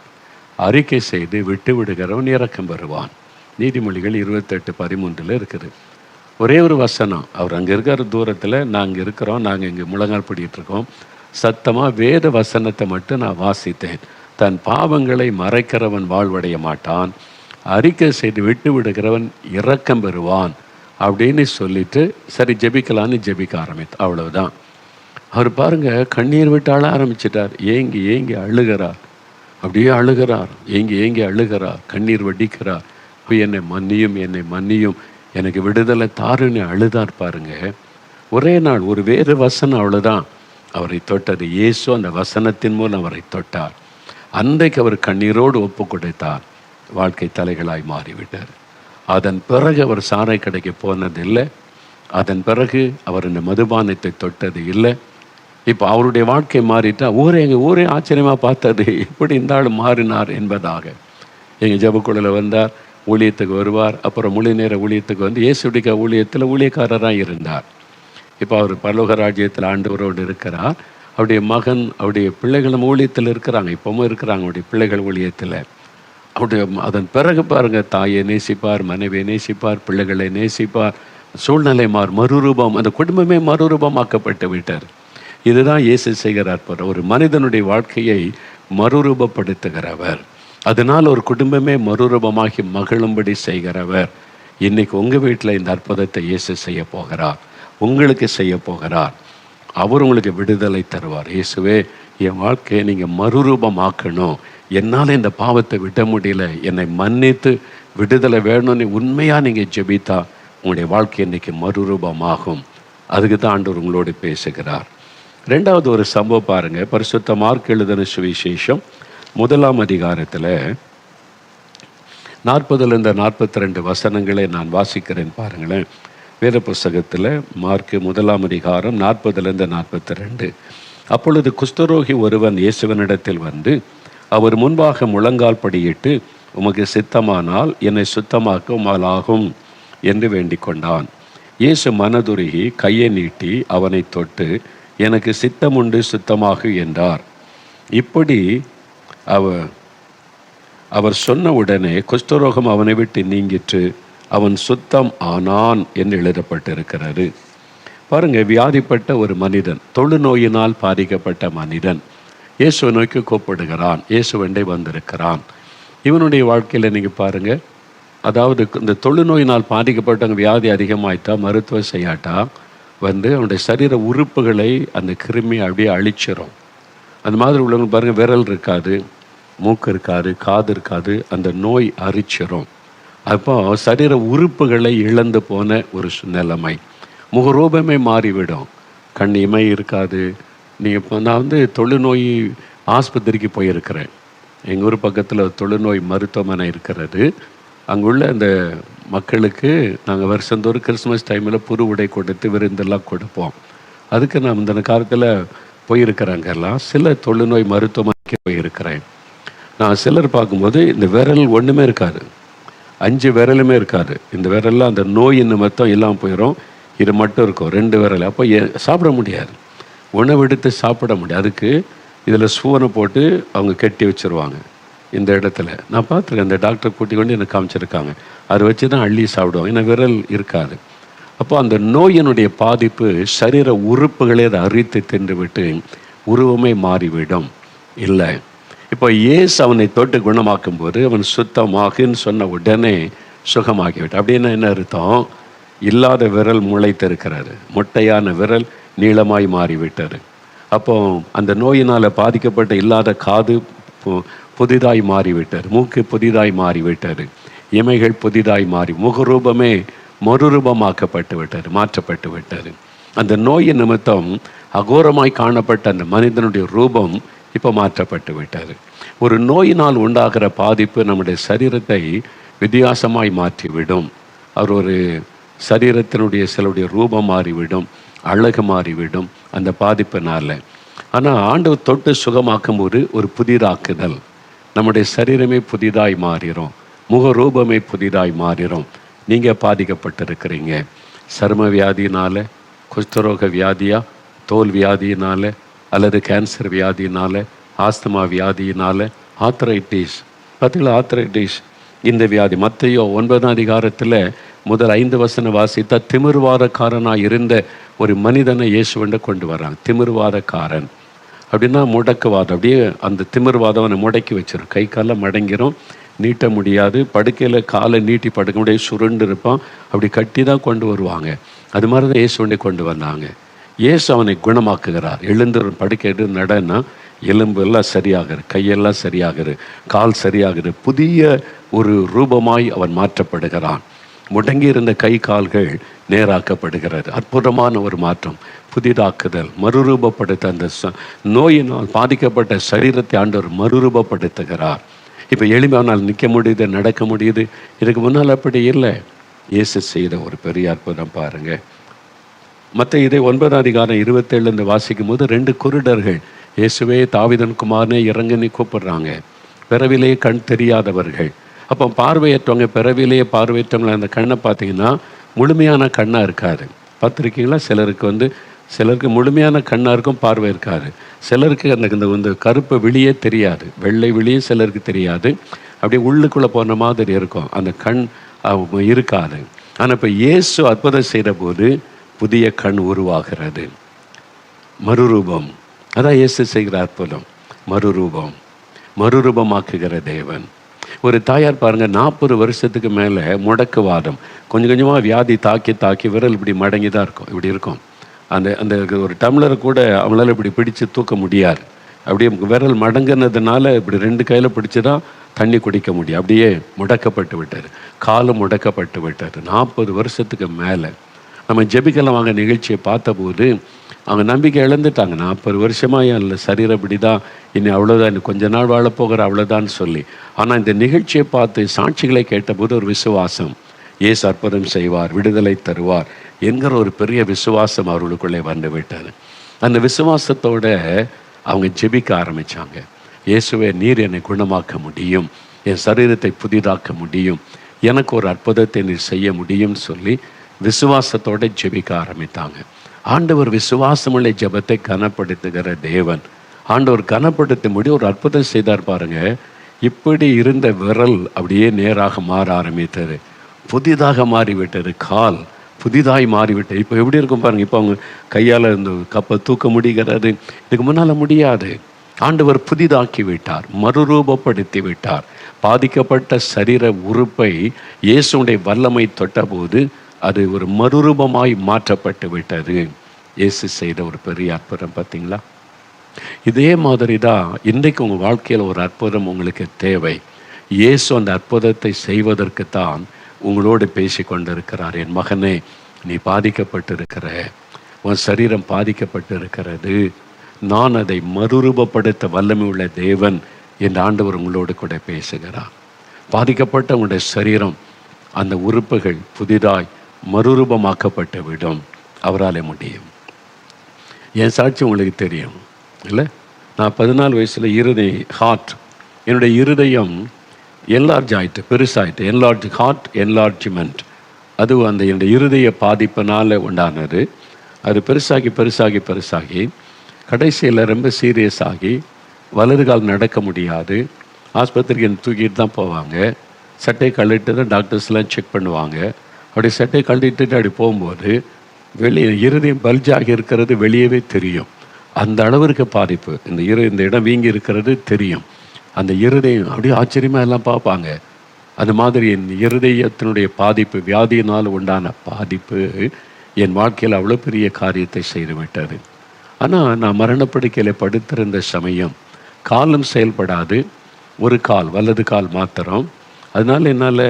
அறிக்கை செய்து விட்டு விடுகிறவன் இரக்கம் பெறுவான். நீதிமொழிகள் 28:13 இருக்குது. ஒரே ஒரு வசனம். அவர் அங்கே இருக்கிற தூரத்தில் நாங்கள் இருக்கிறோம், நாங்கள் இங்கே முழங்கால் படிக்கிட்டு இருக்கோம். சத்தமாக வேத வசனத்தை மட்டும் நான் வாசித்தேன். தன் பாவங்களை மறைக்கிறவன் வாழ்வடைய மாட்டான், அறிக்கை செய்து விட்டு விடுகிறவன் இரக்கம் பெறுவான் அப்படின்னு சொல்லிட்டு சரி ஜெபிக்கலான்னு ஜெபிக்க ஆரம்பித்து. அவ்வளவுதான். அவர் பாருங்க கண்ணீர் விட்டு அழ ஆரம்பிச்சிட்டார். ஏங்கி ஏங்கி அழுகிறார், அப்படியே அழுகிறார், ஏங்கி ஏங்கி அழுகிறார், கண்ணீர் வடிக்கிறார். இப்போ என்னை மன்னியும், என்னை மன்னியும், எனக்கு விடுதலை தாருன்னு அழுதார் பாருங்க. ஒரே நாள் ஒரு வேறு வசனம் அவ்வளோதான் அவரை தொட்டது. இயேசு அந்த வசனத்தின் மூலம் அவரை தொட்டார். அன்றைக்கு அவர் கண்ணீரோடு ஒப்பு கொடுத்தார். வாழ்க்கை தலைகளாய் மாறிவிட்டார். அதன் பிறகு அவர் சாராய் கடைக்கு போனதில்லை. அதன் பிறகு அவர் இந்த மதுபானத்தை தொட்டது இல்லை. இப்போ அவருடைய வாழ்க்கை மாறிட்டா ஊரே ஆச்சரியமாக பார்த்தது, எப்படி இந்த ஆள் மாறினார் என்பதாக. எங்கள் ஜெபக்குழுவில் வந்தார், ஊழியத்துக்கு வருவார். அப்புறம் முழு நேர ஊழியத்துக்கு இயேசுடைய ஊழியத்தில் ஊழியக்காரராக இருந்தார். இப்போ அவர் பரலோக ராஜ்யத்தில் ஆண்டவரோடு இருக்கிறார். அவருடைய மகன், அவருடைய பிள்ளைகளும் ஊழியத்தில் இருக்கிறாங்க, இப்பவும் இருக்கிறாங்க அவருடைய பிள்ளைகள் ஊழியத்தில். அவருடைய அதன் பிறகு பாருங்க, தாயை நேசிப்பார், மனைவியை நேசிப்பார், பிள்ளைகளை நேசிப்பார். சூழ்நிலை மறுரூபம், அந்த குடும்பமே மறுரூபமாக்கப்பட்டு விட்டார். இதுதான் இயேசு செய்கிறார். ஒரு மனிதனுடைய வாழ்க்கையை மறுரூபப்படுத்துகிறவர், அதனால் ஒரு குடும்பமே மறுரூபமாகி மகிழும்படி செய்கிறவர். இன்னைக்கு உங்கள் வீட்டில் இந்த அற்புதத்தை இயேசு செய்ய போகிறார், உங்களுக்கு செய்ய போகிறார். அவர் உங்களுக்கு விடுதலை தருவார். இயேசுவே, என் வாழ்க்கையை நீங்கள் மறுரூபமாக்கணும், என்னால் இந்த பாவத்தை விட முடியல, என்னை மன்னித்து விடுதலை வேணும்னு உண்மையாக நீங்கள் ஜெபித்தா உங்களுடைய வாழ்க்கை இன்றைக்கி மறுரூபமாகும். அதுக்கு தான் ஆண்டவர் உங்களோடு பேசுகிறார். 2வது ஒரு சம்பவம் பாருங்கள். பரிசுத்த மார்க் எழுதின சுவிசேஷம் 1ஆம் அதிகாரத்தில் 40-42 வசனங்களை நான் வாசிக்கிறேன் பாருங்களேன். வேத புஸ்தகத்தில் மார்க் 1ஆம் அதிகாரம் 40-42. அப்பொழுது குஷ்டரோகி ஒருவன் இயேசுவனிடத்தில் அவர் முன்பாக முழங்கால் படியிட்டு, உமக்கு சித்தமானால் என்னை சுத்தமாக்க உமாலாகும் என்று வேண்டிக் கொண்டான். இயேசு மனதுருகி கையை நீட்டி அவனை தொட்டு, எனக்கு சித்தமுண்டு, சுத்தமாகு என்றார். இப்படி அவர் சொன்ன உடனே குஷ்டரோகம் அவனை விட்டு நீங்கிற்று, அவன் சுத்தம் ஆனான் என்று எழுதப்பட்டிருக்கிறது. பாருங்க, வியாதிப்பட்ட ஒரு மனிதன், தொழுநோயினால் பாதிக்கப்பட்ட மனிதன் இயேசுவை நோக்கி கூப்பிடுகிறான், இயேசுவண்டை வந்திருக்கிறான். இவனுடைய வாழ்க்கையில் நீங்கள் பாருங்கள், அதாவது இந்த தொழுநோயினால் பாதிக்கப்பட்டவங்க வியாதி அதிகமாயிட்டா, மருத்துவம் செய்யாட்டா அவனுடைய சரீர உறுப்புகளை அந்த கிருமி அப்படியே அழிச்சிடும். அந்த மாதிரி உள்ளவங்க பாருங்கள், விரல் இருக்காது, மூக்கு இருக்காது, காது இருக்காது, அந்த நோய் அரிச்சிடும். அப்போ சரீர உறுப்புகளை இழந்து போன ஒரு நிலைமை, முகரூபமே மாறிவிடும். கண் இமை இருக்காது. நீங்கள் இப்போ நான் தொழுநோய் ஆஸ்பத்திரிக்கு போயிருக்கிறேன். எங்கள் ஊர் பக்கத்தில் தொழுநோய் மருத்துவமனை இருக்கிறது. அங்குள்ள அந்த மக்களுக்கு நாங்கள் வருஷந்தோறும் கிறிஸ்மஸ் டைமில் புது உடை கொடுத்து விருந்தெல்லாம் கொடுப்போம். அதுக்கு நான் இந்த காலத்தில் போயிருக்கிறாங்கெல்லாம் சில தொழுநோய் மருத்துவமனைக்கு போயிருக்கிறேன். நான் சிலர் பார்க்கும்போது இந்த விரல் ஒன்றுமே இருக்காது, 5 விரலுமே இருக்காது. இந்த விரல்லாம் அந்த நோயின் நிமித்தம் எல்லாம் போயிடும். இது மட்டும் இருக்கும் 2 விரல். அப்போ சாப்பிட முடியாது, உணவு எடுத்து சாப்பிட முடியாது. அதுக்கு இதில் சூவனை போட்டு அவங்க கட்டி வச்சுருவாங்க இந்த இடத்துல. நான் பார்த்துருக்கேன், அந்த டாக்டர் கூட்டி கொண்டு எனக்கு காமிச்சிருக்காங்க. அதை வச்சு தான் அள்ளி சாப்பிடுவாங்க, ஏன்னா விரல் இருக்காது. அப்போ அந்த நோயினுடைய பாதிப்பு சரீர உறுப்புகளே அதை அரித்து தின்று விட்டு உருவமே மாறிவிடும். இல்லை, இப்போ இயேசு அவனை தொட்டு குணமாக்கும் போது அவன் சுத்தமாகுன்னு சொன்ன உடனே சுகமாகிவிட்டான். அப்படின்னா என்ன அர்த்தம்? இல்லாத விரல் முளைத்திருக்கிறாரு, மொட்டையான விரல் நீளமாய் மாறிவிட்டார். அப்போ அந்த நோயினால் பாதிக்கப்பட்ட இல்லாத காது புதிதாய் மாறிவிட்டார், மூக்கு புதிதாய் மாறிவிட்டார், இமைகள் புதிதாய் மாறி முகரூபமே மறுரூபமாக்கப்பட்டு விட்டார், மாற்றப்பட்டு விட்டார். அந்த நோயின் நிமித்தம் அகோரமாய் காணப்பட்ட அந்த மனிதனுடைய ரூபம் இப்போ மாற்றப்பட்டு விட்டார். ஒரு நோயினால் உண்டாகிற பாதிப்பு நம்முடைய சரீரத்தை வித்தியாசமாய் மாற்றிவிடும். அவர் ஒரு சரீரத்தினுடைய சிலருடைய ரூபம் மாறிவிடும், அழகு மாறிவிடும் அந்த பாதிப்பினால. ஆனால் ஆண்டவர் தொட்டு சுகமாக்கும் ஒரு புதிதாக்குதல், நம்முடைய சரீரமே புதிதாய் மாறிடும், முகரூபமே புதிதாய் மாறிடும். நீங்கள் பாதிக்கப்பட்டிருக்கிறீங்க சர்ம வியாதியினால், குஷ்டரோக வியாதியா, தோல் வியாதியினால், அல்லது கேன்சர் வியாதியினால், ஆஸ்துமா வியாதியினால், ஆர்த்ரைட்டிஸ். பார்த்தீங்களா, ஆர்த்ரைட்டிஸ் இந்த வியாதி மத்தேயு 9ஆம் அதிகாரத்தில் முதல் 5 வசனம் வாசித்தா திமிர்வாதக்காரனாக இருந்த ஒரு மனிதனை இயேசுவண்ட கொண்டு வர்றாங்க. திமிர்வாதக்காரன் அப்படின்னா முடக்குவாதம், அப்படியே அந்த திமிர்வாதம் அவனை முடக்கி வச்சிடும், கை காலில் மடங்கிரும், நீட்ட முடியாது, படுக்கையில் காலை நீட்டி படுக்க முடியாது, சுருண்டு இருப்பான், அப்படி கட்டி தான் கொண்டு வருவாங்க. அது மாதிரி தான் இயேசுவண்டை கொண்டு வந்தாங்க. இயேசு அவனை குணமாக்குகிறார். எழுந்து படுக்கை நடன்னா எலும்பு எல்லாம் சரியாகிற, கையெல்லாம் சரியாகிற, கால் சரியாகிற, புதிய ஒரு ரூபமாய் அவன் மாற்றப்படுகிறான். முடங்கி இருந்த கை கால்கள் நேராக்கப்படுகிறது. அற்புதமான ஒரு மாற்றம், புதிதாக்குதல், மறுரூபப்படுத்த அந்த நோயினால் பாதிக்கப்பட்ட சரீரத்தை ஆண்டவர் மறுரூபப்படுத்துகிறார். இப்போ எளிமையானால் நிற்க முடியுது, நடக்க முடியுது. இதுக்கு முன்னால் அப்படி இல்லை. இயேசு செய்த ஒரு பெரிய அற்புதம் பாருங்கள். மற்ற இதை 9ஆம் அதிகாரம் 27 வாசிக்கும் போது 2 குருடர்கள் இயேசுவே தாவீதின் குமாரனே இறங்குன்னு கூப்பிடுறாங்க. பிறவிலேயே கண் தெரியாதவர்கள். அப்போ பார்வையற்றவங்க, பிறவிலேயே பார்வையற்றவங்களை அந்த கண்ணை பார்த்தீங்கன்னா முழுமையான கண்ணாக இருக்காது. பார்த்துருக்கீங்களா? சிலருக்கு முழுமையான கண்ணாக இருக்கும், பார்வை இருக்காது. சிலருக்கு அந்த கருப்பு விழியே தெரியாது, வெள்ளை விழியே சிலருக்கு தெரியாது, அப்படியே உள்ளுக்குள்ளே போன மாதிரி இருக்கும், அந்த கண் இருக்காது. ஆனால் இப்போ இயேசு அற்புதம் செய்த போது புதிய கண் உருவாகிறது, மறுரூபம். அதான் இயேசு செய்கிற அற்புதம், மறுரூபமாக்குகிற தேவன். ஒரு தாயார் பாருங்கள், 40 வருஷத்துக்கு மேலே முடக்குவாதம், கொஞ்சம் கொஞ்சமாக வியாதி தாக்கி விரல் இப்படி மடங்கி தான் இருக்கும், இப்படி இருக்கும். அந்த ஒரு டம்ளரை கூட அவங்களால இப்படி பிடிச்சு தூக்க முடியாது. அப்படியே விரல் மடங்குனதுனால இப்படி 2 கையில் பிடிச்சி தான் தண்ணி குடிக்க முடியும். அப்படியே முடக்கப்பட்டு விட்டார், காலம் முடக்கப்பட்டு விட்டார் 40 வருஷத்துக்கு மேலே. நம்ம ஜெபிக்கலாம் வாங்க நிகழ்ச்சியை பார்த்தபோது அவங்க நம்பிக்கை இழந்துட்டாங்க. 40 வருஷமாக இல்லை சரீரம் இப்படி தான், இனி அவ்வளோதான், இன்னும் கொஞ்ச நாள் வாழப்போகிற அவ்வளோதான்னு சொல்லி. ஆனால் இந்த நிகழ்ச்சியை பார்த்து சாட்சிகளை கேட்டபோது ஒரு விசுவாசம், இயேசு அற்புதம் செய்வார், விடுதலை தருவார் என்கிற ஒரு பெரிய விசுவாசம் அவர்களுக்குள்ளே வந்து விட்டது. அந்த விசுவாசத்தோடு அவங்க ஜெபிக்க ஆரம்பித்தாங்க. இயேசுவே, நீர் என்னை குணமாக்க முடியும், என் சரீரத்தை புதிதாக்க முடியும், எனக்கு ஒரு அற்புதத்தை நீர் செய்ய முடியும்னு சொல்லி விசுவாசத்தோடு ஜெபிக்க ஆரம்பித்தாங்க. ஆண்டவர் விசுவாசமுள்ள ஜெபத்தை கனப்படுத்துகிற தேவன். ஆண்டவர் கனப்படுத்த முடியும் ஒரு அற்புதம் செய்தார் பாருங்க. இப்படி இருந்த விரல் அப்படியே நேராக மாற ஆரம்பித்தது, புதிதாக மாறிவிட்டது, கால் புதிதாய் மாறிவிட்டது. இப்போ எப்படி இருக்கும் பாருங்க. இப்போ அவங்க கையால் இந்த கப்பை தூக்க முடிகிறது, இதுக்கு முன்னால் முடியாது. ஆண்டவர் புதிதாக்கி விட்டார், மறுரூபப்படுத்தி விட்டார். பாதிக்கப்பட்ட சரீர உறுப்பை இயேசுடைய வல்லமை தொட்டபோது அது ஒரு மறுரூபமாய் மாற்றப்பட்டு விட்டது. இயேசு செய்த ஒரு பெரிய அற்புதம் பார்த்தீங்களா? இதே மாதிரி தான் இன்றைக்கு உங்கள் வாழ்க்கையில் ஒரு அற்புதம் உங்களுக்கு தேவை. இயேசு அந்த அற்புதத்தை செய்வதற்கு தான் உங்களோடு பேசி கொண்டிருக்கிறார். என் மகனே, நீ பாதிக்கப்பட்டிருக்கிற, உன் சரீரம் பாதிக்கப்பட்டு இருக்கிறது, நான் அதை மறுரூபப்படுத்த வல்லமை உள்ள தேவன் என் ஆண்டவர் உங்களோடு கூட பேசுகிறார். பாதிக்கப்பட்ட உங்களுடைய சரீரம், அந்த உறுப்புகள் புதிதாய் மறுரூபமாக்கப்பட்டு விடும். அவரால் முடியும். என் சாட்சி உங்களுக்கு தெரியும் இல்லை? நான் 14 வயசில் என்னுடைய இருதயம் என்லார்ஜ் ஆகிட்டு, பெருசாகிட்டு. ஹார்ட் என்லார்ஜ்மெண்ட், அது அந்த என்னுடைய இருதய பாதிப்பினால் உண்டானது. அது பெருசாகி கடைசியில் ரொம்ப சீரியஸ் ஆகி வலது கால் நடக்க முடியாது. ஆஸ்பத்திரிக்கு தூக்கிட்டு தான் போவாங்க. சட்டையை கழட்டிட்டு தான் டாக்டர்ஸ்லாம் செக் பண்ணுவாங்க. அப்படி சட்டையை கழட்டிட்டு அப்படி போகும்போது வெளியே இருதயம் பல்ஜாகி இருக்கிறது வெளியவே தெரியும். அந்த அளவிற்கு பாதிப்பு. இந்த இடம் வீங்கி இருக்கிறது தெரியும். அந்த இருதயம் அப்படியே ஆச்சரியமாக எல்லாம் பார்ப்பாங்க. அந்த மாதிரி என் இருதயத்தினுடைய பாதிப்பு, வியாதியினால் உண்டான பாதிப்பு என் வாழ்க்கையில் அவ்வளோ பெரிய காரியத்தை செய்துவிட்டது. ஆனால் நான் மரணப்படுக்கையில் படுத்திருந்த சமயம் காலும் செயல்படாது, ஒரு கால், வலது கால் மாத்திரம். அதனால் என்னால்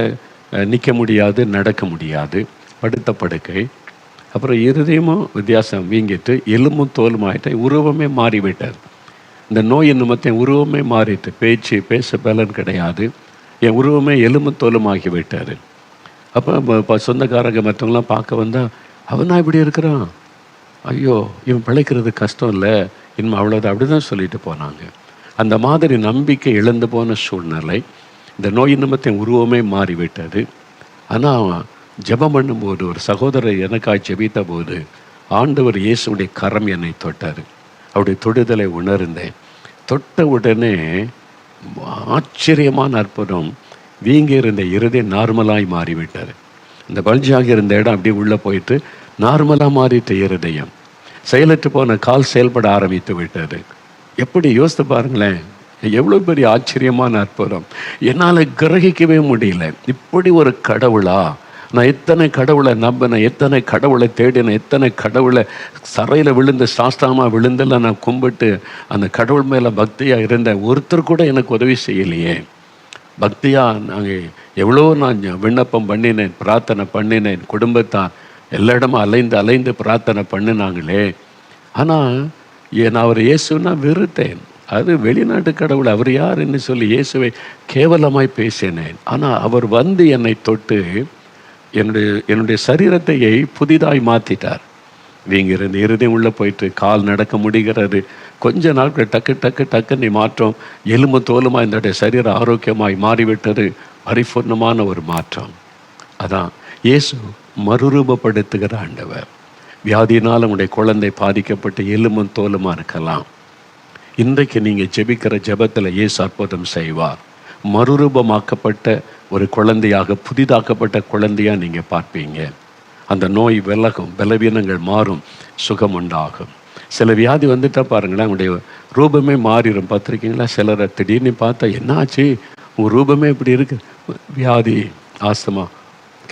நிற்க முடியாது, நடக்க முடியாது, படுத்த படுக்கை. அப்புறம் இருதயமும் வித்தியாசம் வீங்கிட்டு எலும்பும் தோலும் ஆகிட்டேன். உருவமே மாறிவிட்டார். இந்த நோய் நிமித்தம் உருவமே மாறிட்டு, பேச பலன் கிடையாது. என் உருவமே எலும்பு தோலுமாகி விட்டார். அப்போ சொந்தக்காரங்க மற்றவங்களாம் பார்க்க வந்தால், அவனா இப்படி இருக்கிறான், ஐயோ இவன் பிழைக்கிறது கஷ்டம் இல்லை, இன்னும் அவ்வளோதான், அப்படி தான் சொல்லிட்டு போனாங்க. அந்த மாதிரி நம்பிக்கை இழந்து போன சூழ்நிலை. இந்த நோய் நிமித்தம் உருவமே மாறிவிட்டது. ஆனால் ஜெபம் பண்ணும்போது, ஒரு சகோதரர் எனக்காய் ஜெபித்த போது ஆண்டவர் இயேசுடைய கரம் என்னை தொட்டார். அவருடைய தொடுதலை உணர்ந்தேன். தொட்ட உடனே ஆச்சரியமான அற்புதம். வீங்கி இருந்த இருதயம் நார்மலாய் மாறிவிட்டார். இந்த பல்ஜாகி இருந்த இடம் அப்படியே உள்ளே போயிட்டு நார்மலாக மாறிட்ட இருதயம். செயலற்று போன கால் செயல்பட ஆரம்பித்து விட்டது. எப்படி யோசித்து பாருங்களேன், எவ்வளோ பெரிய ஆச்சரியமான அற்புதம். என்னால் கிரகிக்கவே முடியல. இப்படி ஒரு கடவுளா? நான் எத்தனை கடவுளை நம்பினேன், எத்தனை கடவுளை தேடினேன், எத்தனை கடவுளை சரையில் விழுந்து சாஸ்தாமாக விழுந்தெல்லாம் நான் கும்பிட்டு அந்த கடவுள் மேலே பக்தியாக இருந்தேன். ஒருத்தர் கூட எனக்கு உதவி செய்யலையே. பக்தியாக நாங்கள் எவ்வளோ நான் விண்ணப்பம் பண்ணினேன், பிரார்த்தனை பண்ணினேன். குடும்பத்தார் எல்லா இடமும் அலைந்து பிரார்த்தனை பண்ணினாங்களே. ஆனால் நான் அவர் இயேசுன்னா வெறுத்தேன். அது வெளிநாட்டு கடவுள், அவர் யாருன்னு சொல்லி இயேசுவை கேவலமாய் பேசினேன். ஆனால் அவர் வந்து என்னை தொட்டு என்னுடைய சரீரத்தையை புதிதாய் மாற்றிட்டார். வீங்கிறது இருதயம் உள்ளே போயிட்டு கால் நடக்க முடிகிறது. கொஞ்ச நாட்கள் டக்குன்னு மாற்றம். எலும்பு தோலுமா என்னுடைய சரீரம் ஆரோக்கியமாய் மாறிவிட்டது. பரிபூர்ணமான ஒரு மாற்றம். அதான் இயேசு மறுரூபப்படுத்துகிற ஆண்டவர். வியாதியினால் உங்களுடைய குழந்தை பாதிக்கப்பட்டு எலும்பும் தோலுமா இருக்கலாம். இன்றைக்கு நீங்கள் ஜெபிக்கிற ஜெபத்தில் இயேசு அற்புதம் செய்வார். மறுரூபமாக்கப்பட்ட ஒரு குழந்தையாக, புதிதாக்கப்பட்ட குழந்தையாக நீங்கள் பார்ப்பீங்க. அந்த நோய் விலகும், பலவீனங்கள் மாறும், சுகம் உண்டாகும். சில வியாதி வந்துட்டால் பாருங்களேன், உங்களுடைய ரூபமே மாறிடும். பார்த்துருக்கீங்களா? சிலரை திடீர்னு பார்த்தா என்ன ஆச்சு, உங்கள் ரூபமே இப்படி இருக்கு. வியாதி, ஆஸ்துமா,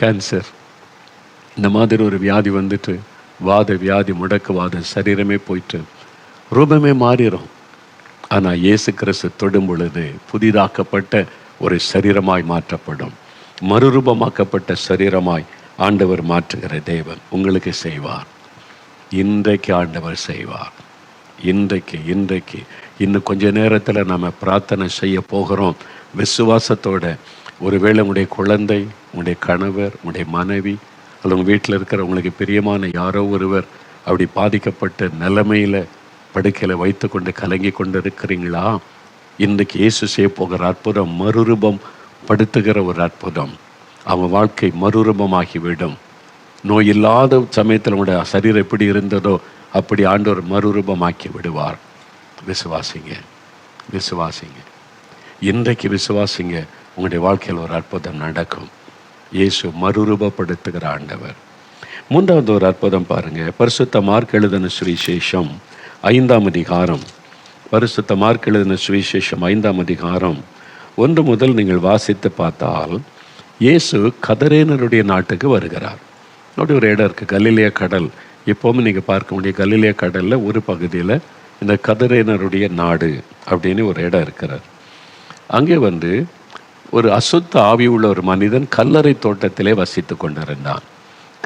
கேன்சர், இந்த மாதிரி ஒரு வியாதி வந்துட்டு, வாத வியாதி, முடக்குவாதம், சரீரமே போயிட்டு ரூபமே மாறிடும். ஆனால் இயேசு கிறிஸ்து தொடும் பொழுது புதிதாக்கப்பட்ட ஒரு சரீரமாய் மாற்றப்படும். மறுரூபமாக்கப்பட்ட சரீரமாய் ஆண்டவர் மாற்றுகிற தேவன் உங்களுக்கு செய்வார். இன்றைக்கு ஆண்டவர் செய்வார். இன்றைக்கு இன்னும் கொஞ்ச நேரத்தில் நம்ம பிரார்த்தனை செய்ய போகிறோம். விசுவாசத்தோட. ஒருவேளை உங்களுடைய குழந்தை, உங்களுடைய கணவர், உங்களுடைய மனைவி, அல்லது உங்கள் வீட்டில் இருக்கிற உங்களுக்கு பிரியமான யாரோ ஒருவர் அப்படி பாதிக்கப்பட்ட நிலைமையில் படுக்கையில் வைத்து கொண்டு கலங்கி கொண்டு இருக்கிறீங்களா? இன்றைக்கு இயேசு செய்ய போகிற அற்புதம் மறுரூபம் படுத்துகிற ஒரு அற்புதம். அவன் வாழ்க்கை மறுரூபமாகிவிடும். நோய் இல்லாத சமயத்தில் உங்களுடைய சரீரம் எப்படி இருந்ததோ அப்படி ஆண்டவர் மறுரூபமாக்கி விடுவார். விசுவாசிங்க. இன்றைக்கு விசுவாசிங்க. உங்களுடைய வாழ்க்கையில் ஒரு அற்புதம் நடக்கும். இயேசு மறுரூபப்படுத்துகிற ஆண்டவர். மூன்றாவது ஒரு அற்புதம் பாருங்க. பரிசுத்த மார்க் எழுதின சுவிசேஷம் 5ஆம் அதிகாரம். பரிசுத்த மார்க் எழுதின சுவிசேஷம் 5ஆம் அதிகாரம் 1 முதல் நீங்கள் வாசித்து பார்த்தால், இயேசு கதரேனருடைய நாட்டுக்கு வருகிறார். அப்படி ஒரு இடம் இருக்குது, கலிலேய கடல். எப்போவுமே நீங்கள் பார்க்க முடியும், கலிலேய கடலில் ஒரு பகுதியில் இந்த கதரேனருடைய நாடு அப்படின்னு ஒரு இடம் இருக்கிறார். அங்கே ஒரு அசுத்த ஆவி உள்ள ஒரு மனிதன் கல்லறை தோட்டத்திலே வசித்து கொண்டிருந்தான்.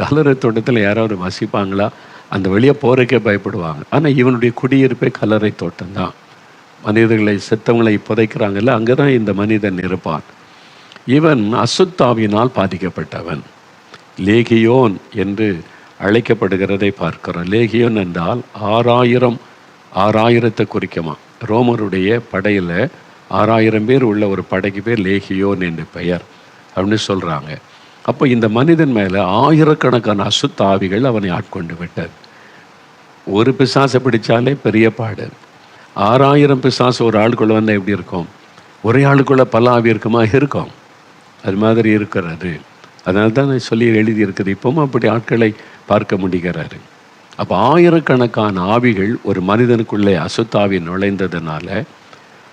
கல்லறை தோட்டத்தில் யாராவது வசிப்பாங்களா? அந்த வெளியே போறதுக்கே பயப்படுவாங்க. ஆனால் இவனுடைய குடியிருப்பே கல்லறை தோட்டம்தான். மனிதர்களை செத்தவங்களை புதைக்கிறாங்கல்ல, அங்கே தான் இந்த மனிதன் இருப்பான். இவன் அசுத்தாவினால் பாதிக்கப்பட்டவன். லேகியோன் என்று அழைக்கப்படுகிறதை பார்க்கிறோம். லேகியோன் என்றால் 6000 குறிக்குமா. ரோமருடைய படையில் 6000 பேர் உள்ள ஒரு படைக்கு பேர் லேகியோன் என்று பெயர் அப்படின்னு சொல்கிறாங்க. அப்போ இந்த மனிதன் மேலே ஆயிரக்கணக்கான அசுத்த ஆவிகள் அவனை ஆட்கொண்டு விட்டது. ஒரு பிசாசை பிடிச்சாலே பெரிய பாடு. 6000 பிசாசு ஒரு ஆளுக்குள்ளே வந்தால் எப்படி இருக்கும்? ஒரே ஆளுக்குள்ளே பல ஆவி இருக்குமா? இருக்கும். அது மாதிரி இருக்கிறது. அதனால தான் சொல்லி எழுதியிருக்குது. இப்பவும் அப்படி ஆட்களை பார்க்க முடிகிறாரு. அப்போ ஆயிரக்கணக்கான ஆவிகள் ஒரு மனிதனுக்குள்ளே அசுத்தாவி நுழைந்ததுனால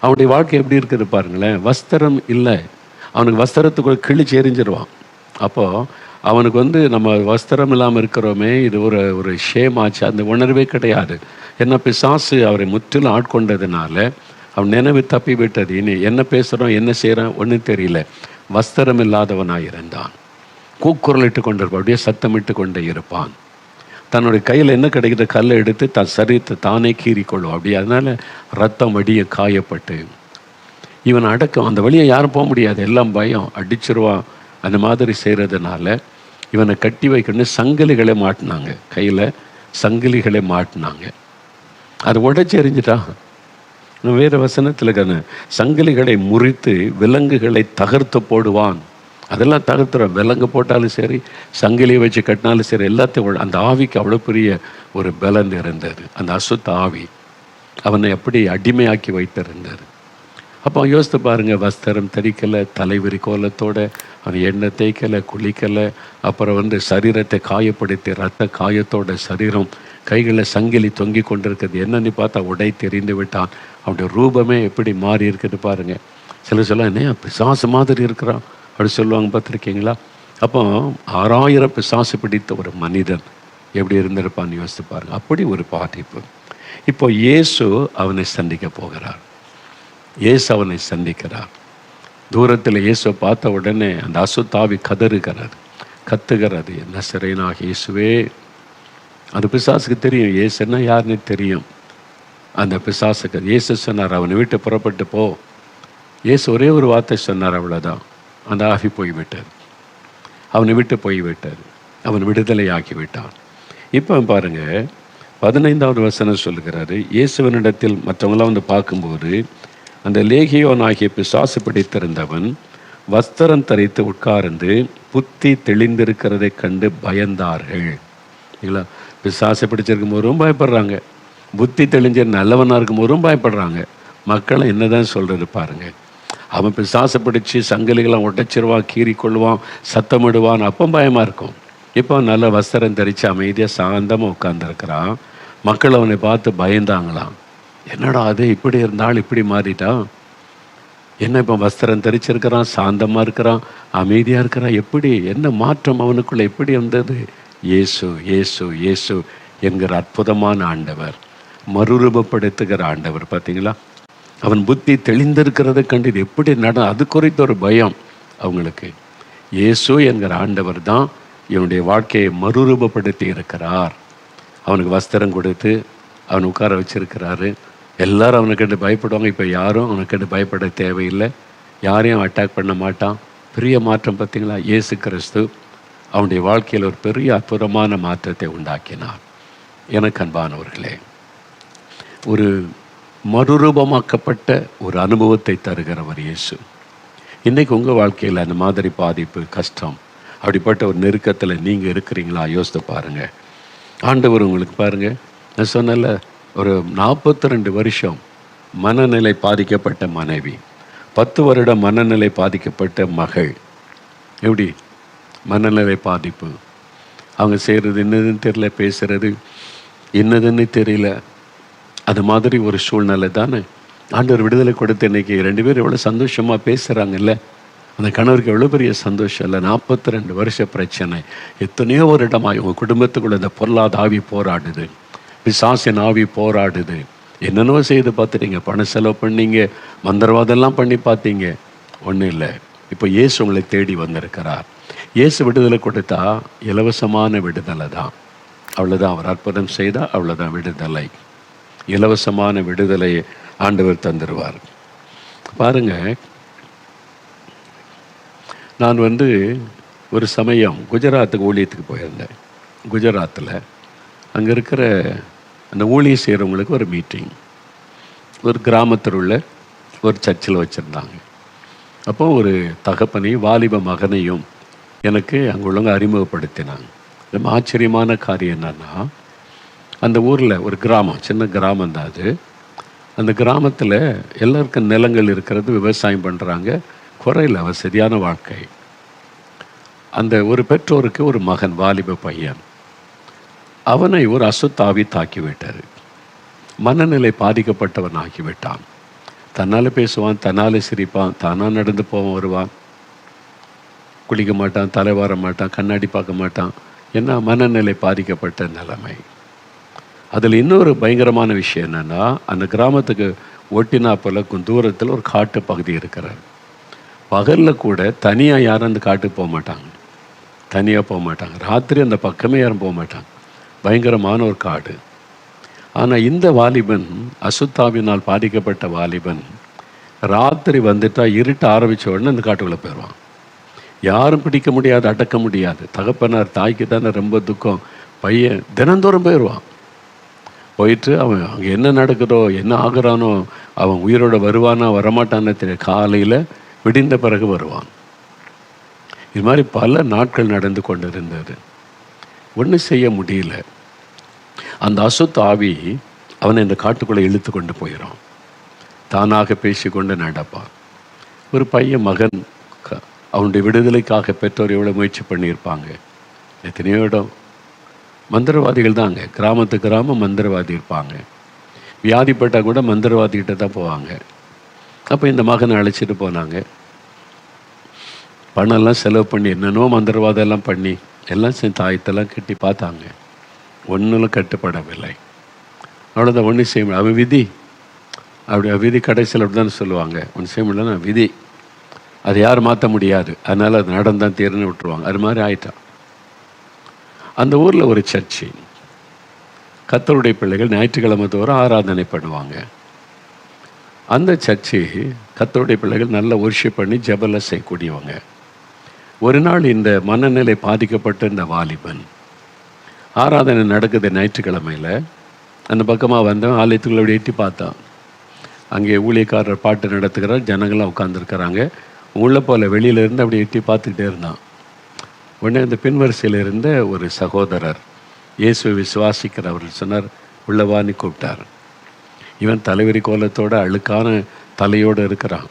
அவனுடைய வாழ்க்கை எப்படி இருக்குது பாருங்களேன். வஸ்திரம் இல்லை, அவனுக்கு வஸ்திரத்துக்குள்ள கிழிச்சு எறிஞ்சிருவான். அப்போது அவனுக்கு நம்ம வஸ்திரம் இல்லாமல் இருக்கிறோமே, இது ஒரு ஷேமாச்சு, அந்த உணர்வே கிடையாது. ஏன்னா பிசாசு அவரை முற்றிலும் ஆட்கொண்டதுனால அவன் நினைவு தப்பி விட்டது. இனி என்ன பேசுகிறோம் என்ன செய்கிறான் ஒன்றும் தெரியல. வஸ்திரம் இல்லாதவனாக இருந்தான். கூக்குரலிட்டு கொண்டிருப்பான், அப்படியே சத்தமிட்டு கொண்டே இருப்பான். தன்னுடைய கையில் என்ன கிடைக்கிற கல்லை எடுத்து தன் சரீரத்தை தானே கீறிக்கொள்ளும். அப்படி அதனால் ரத்தம் வடிய காயப்பட்டு இவன் அடக்கம். அந்த வழியை யாரும் போக முடியாது, எல்லாம் பயம், அடிச்சிருவான். அந்த மாதிரி செய்கிறதுனால இவனை கட்டி வைக்கணும்னு சங்கிலிகளை மாட்டினாங்க. கையில் சங்கிலிகளை மாட்டினாங்க. அதை உடைச்சி எறிஞ்சிட்டான். வேறு வசனத்தில் சங்கிலிகளை முறித்து விலங்குகளை தகர்த்து போடுவான். அதெல்லாம் தகர்த்துறான். விலங்கு போட்டாலும் சரி, சங்கிலியை வச்சு கட்டினாலும் சரி, எல்லாத்தையும். அந்த ஆவிக்கு அவ்வளோ பெரிய ஒரு பலன் இருந்தது. அந்த அசுத்த ஆவி அவனை எப்படி அடிமையாக்கி வைத்திருந்தார். அப்போ யோசித்து பாருங்கள், வஸ்திரம் தரிக்கலை, தலைவிரி கோலத்தோடு அவன் எண்ணெய் தேய்க்கலை, குளிக்கலை, அப்புறம் சரீரத்தை காயப்படுத்தி ரத்த காயத்தோட சரீரம், கைகளில் சங்கிலி தொங்கி கொண்டிருக்கிறது. என்னன்னு பார்த்தா உடை தெரிந்து விட்டான். அவனுடைய ரூபமே எப்படி மாறி இருக்குது பாருங்கள். சொல்ல என்ன பிசாசு மாதிரி இருக்கிறான் அப்படி சொல்லுவாங்க, பார்த்துருக்கீங்களா? அப்போ 6000 பிசாசு பிடித்த ஒரு மனிதன் எப்படி இருந்திருப்பான்னு யோசித்து பாருங்கள். அப்படி ஒரு பாதிப்பு. இப்போ இயேசு அவனை சந்திக்க போகிறார். இயேசு அவனை சந்திக்கிறார். தூரத்தில் இயேசுவை பார்த்த உடனே அந்த அசுத்தாவி கத்துகிறது, என்ன சிறைனாக இயேசுவே. அந்த பிசாசுக்கு தெரியும் இயேசுன்னா யாருன்னு தெரியும். அந்த பிசாசுக்கு இயேசு சொன்னார், அவனை விட்டு புறப்பட்டு போ. இயேசு ஒரே ஒரு வார்த்தை சொன்னார், அவ்வளோதான். அந்த ஆவி போய்விட்டார், அவனை விட்டு போய்விட்டார், அவன் விடுதலை ஆக்கிவிட்டான். இப்போ பாருங்கள், 15வது வசனம் சொல்லுகிறாரு, இயேசுவனிடத்தில் மற்றவங்களாம் பார்க்கும்போது அந்த லேகியோன் ஆகிய பிசாசு பிடித்திருந்தவன் வஸ்திரம் தரித்து உட்கார்ந்து புத்தி தெளிந்திருக்கிறதை கண்டு பயந்தார்கள். இல்லைங்களா? பிசாசை பிடிச்சிருக்கும் போதும் பயப்படுறாங்க, புத்தி தெளிஞ்ச நல்லவனாக இருக்கும் போதும் பயப்படுறாங்க. மக்களை என்னதான் சொல்கிறது பாருங்க. அவன் பிசாசை பிடிச்சி சங்கிலிகளாம் உடைச்சிருவான், கீறிக்கொள்வான், சத்தமிடுவான், அப்போ பயமாக இருக்கும். இப்போ நல்ல வஸ்திரம் தரித்து அமைதியாக சாந்தமாக உட்கார்ந்துருக்கிறான். மக்கள் அவனை பார்த்து பயந்தாங்களாம். என்னடா அது, இப்படி இருந்தால் இப்படி மாறிட்டான், என்ன இப்போ வஸ்திரம் தரிச்சிருக்கிறான், சாந்தமாக இருக்கிறான், அமைதியாக இருக்கிறான், எப்படி என்ன மாற்றம் அவனுக்குள்ளே எப்படி வந்தது? இயேசு இயேசு இயேசு என்கிற அற்புதமான ஆண்டவர், மறுரூபப்படுத்துகிற ஆண்டவர். பார்த்தீங்களா? அவன் புத்தி தெளிந்திருக்கிறதை கண்டு இது எப்படி அது குறித்த ஒரு பயம் அவங்களுக்கு. இயேசு என்கிற ஆண்டவர் தான் இவனுடைய வாழ்க்கையை மறுரூபப்படுத்தி இருக்கிறார். அவனுக்கு வஸ்திரம் கொடுத்து அவன் உட்கார வச்சிருக்கிறாரு. எல்லாரும் அவனை கண்டு பயப்படுவாங்க. இப்போ யாரும் அவனை கண்டு பயப்பட தேவையில்லை, யாரையும் அட்டாக் பண்ண மாட்டான். பெரிய மாற்றம் பார்த்தீங்களா? இயேசு கிறிஸ்து அவனுடைய வாழ்க்கையில் ஒரு பெரிய அற்புதமான மாற்றத்தை உண்டாக்கினார். எனக்கு அன்பானவர்களே, ஒரு மறுரூபமாக்கப்பட்ட ஒரு அனுபவத்தை தருகிறவர் இயேசு. இன்றைக்கி உங்கள் வாழ்க்கையில் அந்த மாதிரி பாதிப்பு, கஷ்டம், அப்படிப்பட்ட ஒரு நெருக்கத்தில் நீங்கள் இருக்கிறீங்களா? யோசித்து பாருங்கள். ஆண்டவர் உங்களுக்கு பாருங்கள், நான் சொன்னல, ஒரு 42 வருஷம் மனநிலை பாதிக்கப்பட்ட மனைவி, 10 வருடம் மனநிலை பாதிக்கப்பட்ட மகள். எப்படி மனநிலை பாதிப்பு, அவங்க செய்கிறது என்னதுன்னு தெரியல, பேசுகிறது என்னதுன்னு தெரியல. அது மாதிரி ஒரு சூழ்நிலை தானே. ஆண்டவர் விடுதலை கொடுத்து இன்றைக்கி 2 பேர் எவ்வளோ சந்தோஷமாக பேசுகிறாங்கல்ல. அந்த கணவருக்கு எவ்வளோ பெரிய சந்தோஷம் இல்லை. 42 வருஷ பிரச்சனை, எத்தனையோ வருடமாக உங்கள் குடும்பத்துக்குள்ள இந்த பொருளாத ஆவி போராடுது, பிசாசின் ஆவி போராடுது. என்னென்னவோ செய்து பார்த்துட்டீங்க, பணம் செலவு பண்ணீங்க, மந்திரவாதெல்லாம் பண்ணி பார்த்தீங்க, ஒன்றும் இல்லை. இப்போ இயேசு உங்களை தேடி வந்திருக்கிறார். இயேசு விடுதலை கொடுத்தா இலவசமான விடுதலை தான். அவ்வளோதான். அவர் அற்புதம் செய்தால் அவ்வளோதான் விடுதலை. இலவசமான விடுதலையை ஆண்டவர் தந்துடுவார். பாருங்க, நான் ஒரு சமயம் குஜராத்துக்கு ஊழியத்துக்கு போயிருந்தேன். குஜராத்தில் அங்கே இருக்கிற அந்த ஊழியம் செய்கிறவங்களுக்கு ஒரு மீட்டிங் ஒரு கிராமத்தில் உள்ள ஒரு சர்ச்சில் வச்சுருந்தாங்க. அப்போ ஒரு தகப்பனையும் வாலிப மகனையும் எனக்கு அங்கே உள்ளவங்க அறிமுகப்படுத்தினாங்க. ரொம்ப ஆச்சரியமான காரியம் என்னன்னா, அந்த ஊரில் ஒரு கிராமம், சின்ன கிராமம் தான் அது. அந்த கிராமத்தில் எல்லாருக்கும் நிலங்கள் இருக்கிறது, விவசாயம் பண்ணுறாங்க, குறையில வசதியான வாழ்க்கை. அந்த ஒரு பெற்றோருக்கு ஒரு மகன், வாலிப பையன், அவனை ஒரு அசுத்தாவி தாக்கிவிட்டார். மனநிலை பாதிக்கப்பட்டவன் ஆகிவிட்டான். தன்னால் பேசுவான், தன்னால் சிரிப்பான், தானாக நடந்து போவான், வருவான், குளிக்க மாட்டான், தலை வார மாட்டான், கண்ணாடி பார்க்க மாட்டான். என்ன, மனநிலை பாதிக்கப்பட்ட நிலைமை. அதில் இன்னொரு பயங்கரமான விஷயம் என்னென்னா, அந்த கிராமத்துக்கு ஒட்டினாப்பில் தூரத்தில் ஒரு காட்டு பகுதி இருக்கிறார். பகலில் கூட தனியாக யாரும் அந்த காட்டுக்கு போக மாட்டாங்க, தனியாக போக மாட்டாங்க. ராத்திரி அந்த பக்கமே யாரும் போக மாட்டாங்க. பயங்கரமான ஒரு காடு. ஆனால் இந்த வாலிபன், அசுத்தாவினால் பாதிக்கப்பட்ட வாலிபன், ராத்திரி வந்துட்டால் இருட்ட ஆரம்பித்த உடனே அந்த காட்டுக்குள்ளே போயிடுவான். யாரும் பிடிக்க முடியாது, அடக்க முடியாது. தகப்பனார் தாய்க்கு தானே ரொம்ப துக்கம். பையன் தினந்தோறும் போயிடுவான். போயிட்டு அவன் அங்கே என்ன நடக்குதோ, என்ன ஆகுறானோ, அவன் உயிரோட வருவானா வரமாட்டான்னு தெரியும். காலையில் விடிந்த பிறகு வருவான். இது மாதிரி பல நாட்கள் நடந்து கொண்டு இருந்தது. ஒன்றும் செய்ய முடியல. அந்த அசுத்த ஆவி அவனை இந்த காட்டுக்குள்ளே இழுத்து கொண்டு போயிடும். தானாக பேசி கொண்டு நடப்பான். ஒரு பையன், மகன், அவனுடைய விடுதலைக்காக பெற்றோர் எவ்வளோ முயற்சி பண்ணியிருப்பாங்க. எத்தனையோ இடம் மந்திரவாதிகள் தாங்க. கிராமத்துக்கு கிராமம் மந்திரவாதி இருப்பாங்க. வியாதிப்பட்டால் கூட மந்திரவாதிகிட்ட தான் போவாங்க. அப்போ இந்த மகனை அழைச்சிட்டு போனாங்க. பணம்லாம் செலவு பண்ணி என்னென்னோ மந்திரவாதெல்லாம் பண்ணி எல்லாம் சேர்ந்து தாயத்தெல்லாம் கட்டி பார்த்தாங்க. ஒன்றும் கட்டுப்படவில்லை. அவ்வளோதான், ஒன்றும் செய்ய முடியும். அவன் விதி, விதி கடைசியில் அப்படி தானே சொல்லுவாங்க. ஒன்று செய்ய முடியலன்னா விதி, அதை யாரும் மாற்ற முடியாது, அதனால் அது நடந்தான் தீர்னு விட்டுருவாங்க. அது மாதிரி ஆயிட்டான். அந்த ஊரில் ஒரு சர்ச்சு, கர்த்தருடைய பிள்ளைகள் ஞாயிற்றுக்கிழமை தோறும் ஆராதனை பண்ணுவாங்க. அந்த சர்ச்சு கர்த்தருடைய பிள்ளைகள் நல்ல ஒர்ஷிப் பண்ணி ஜெபெல்லாம் செய்யக்கூடியவங்க. ஒரு நாள் இந்த மனநிலை பாதிக்கப்பட்ட இந்த வாலிபன், ஆராதனை நடக்குது ஞாயிற்றுக்கிழமையில், அந்த பக்கமாக வந்தவன் ஆலயத்துக்குள்ள அப்படி எட்டி பார்த்தான். அங்கே ஊழியக்காரர் பாட்டு நடத்துகிறார், ஜனங்கள்லாம் உட்காந்துருக்கிறாங்க. உள்ளே போல் வெளியிலேருந்து அப்படி எட்டி பார்த்துக்கிட்டே இருந்தான். உடனே அந்த பின்வரிசையில் இருந்த ஒரு சகோதரர், இயேசுவை விசுவாசிக்கிறவர், சொன்னார், உள்ளவான்னு கூப்பிட்டார். இவன் தலைவரி கோலத்தோடு அழுக்கான தலையோடு இருக்கிறான்.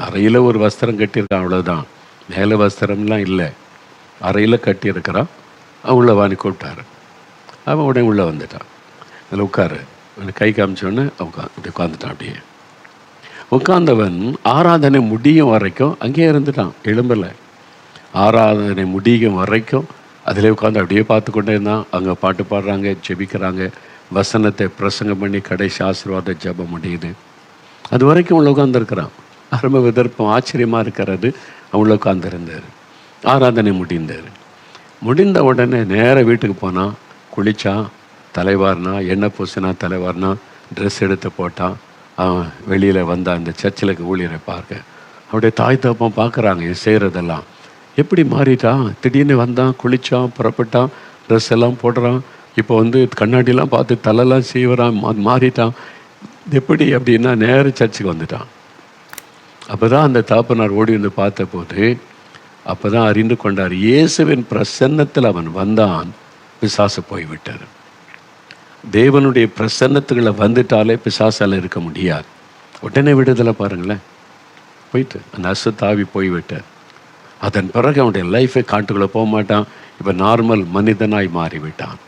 அறையில் ஒரு வஸ்திரம் கட்டியிருக்கான், அவ்வளோதான், மேலே வஸ்திரம்லாம் இல்லை, அறையில் கட்டியிருக்கிறான். உள்ளவான்னு கூப்பிட்டார். அவன் உடனே உள்ளே வந்துட்டான். அதில் உட்காரு, கை காமிச்சோடனே அப்படி உட்காந்துட்டான். அப்படியே உட்கார்ந்தவன் ஆராதனை முடியும் வரைக்கும் அங்கேயே இருந்துட்டான், எழும்பலை. ஆராதனை முடியும் வரைக்கும் அதிலே உட்காந்து அப்படியே பார்த்து கொண்டே இருந்தான். அங்கே பாட்டு பாடுறாங்க, ஜெபிக்கிறாங்க, வசனத்தை பிரசங்கம் பண்ணி கடைசி ஆசீர்வாத ஜெபம் முடியுது. அது வரைக்கும் உள்ள உட்காந்துருக்கிறான். அருமை விதர்ப்பம், ஆச்சரியமாக இருக்கிறது. அவங்கள உட்காந்துருந்தார். ஆராதனை முடிந்த உடனே நேராக வீட்டுக்கு போனான். குளித்தான், தலைவாரினா, எண்ணெய் பூசினா, தலைவாரினா, ட்ரெஸ் எடுத்து போட்டான். அவன் வெளியில் வந்தான். அந்த சர்ச்சில் ஊழியரை பார்க்க அவருடைய தாய் தகப்பன் பார்க்குறாங்க இது செய்கிறதெல்லாம். எப்படி மாறிட்டான், திடீர்னு வந்தான், குளித்தான், புறப்பட்டான், ட்ரெஸ் எல்லாம் போடுறான். இப்போ கண்ணாடிலாம் பார்த்து தலைலாம் சீவரான், மாறிட்டான். எப்படி அப்படின்னா நேர சர்ச்சுக்கு வந்துட்டான். அப்போ தான் அந்த தாப்பனார் ஓடி பார்த்த போது அப்போ தான் அறிந்து கொண்டார், இயேசுவின் பிரசன்னத்தில் அவன் வந்தான், பிசாசு போய்விட்டார். தேவனுடைய பிரசன்னத்துக்களை வந்துட்டாலே பிசாசால் இருக்க முடியாது. உடனே விடுதலை பாருங்களேன், போயிட்டு அந்த அசுத்தாவி போய்விட்டார். அதன் பிறகு அவனுடைய லைஃபை காட்டுக்குள்ளே போக மாட்டான். இப்போ நார்மல் மனிதனாய் மாறிவிட்டான்.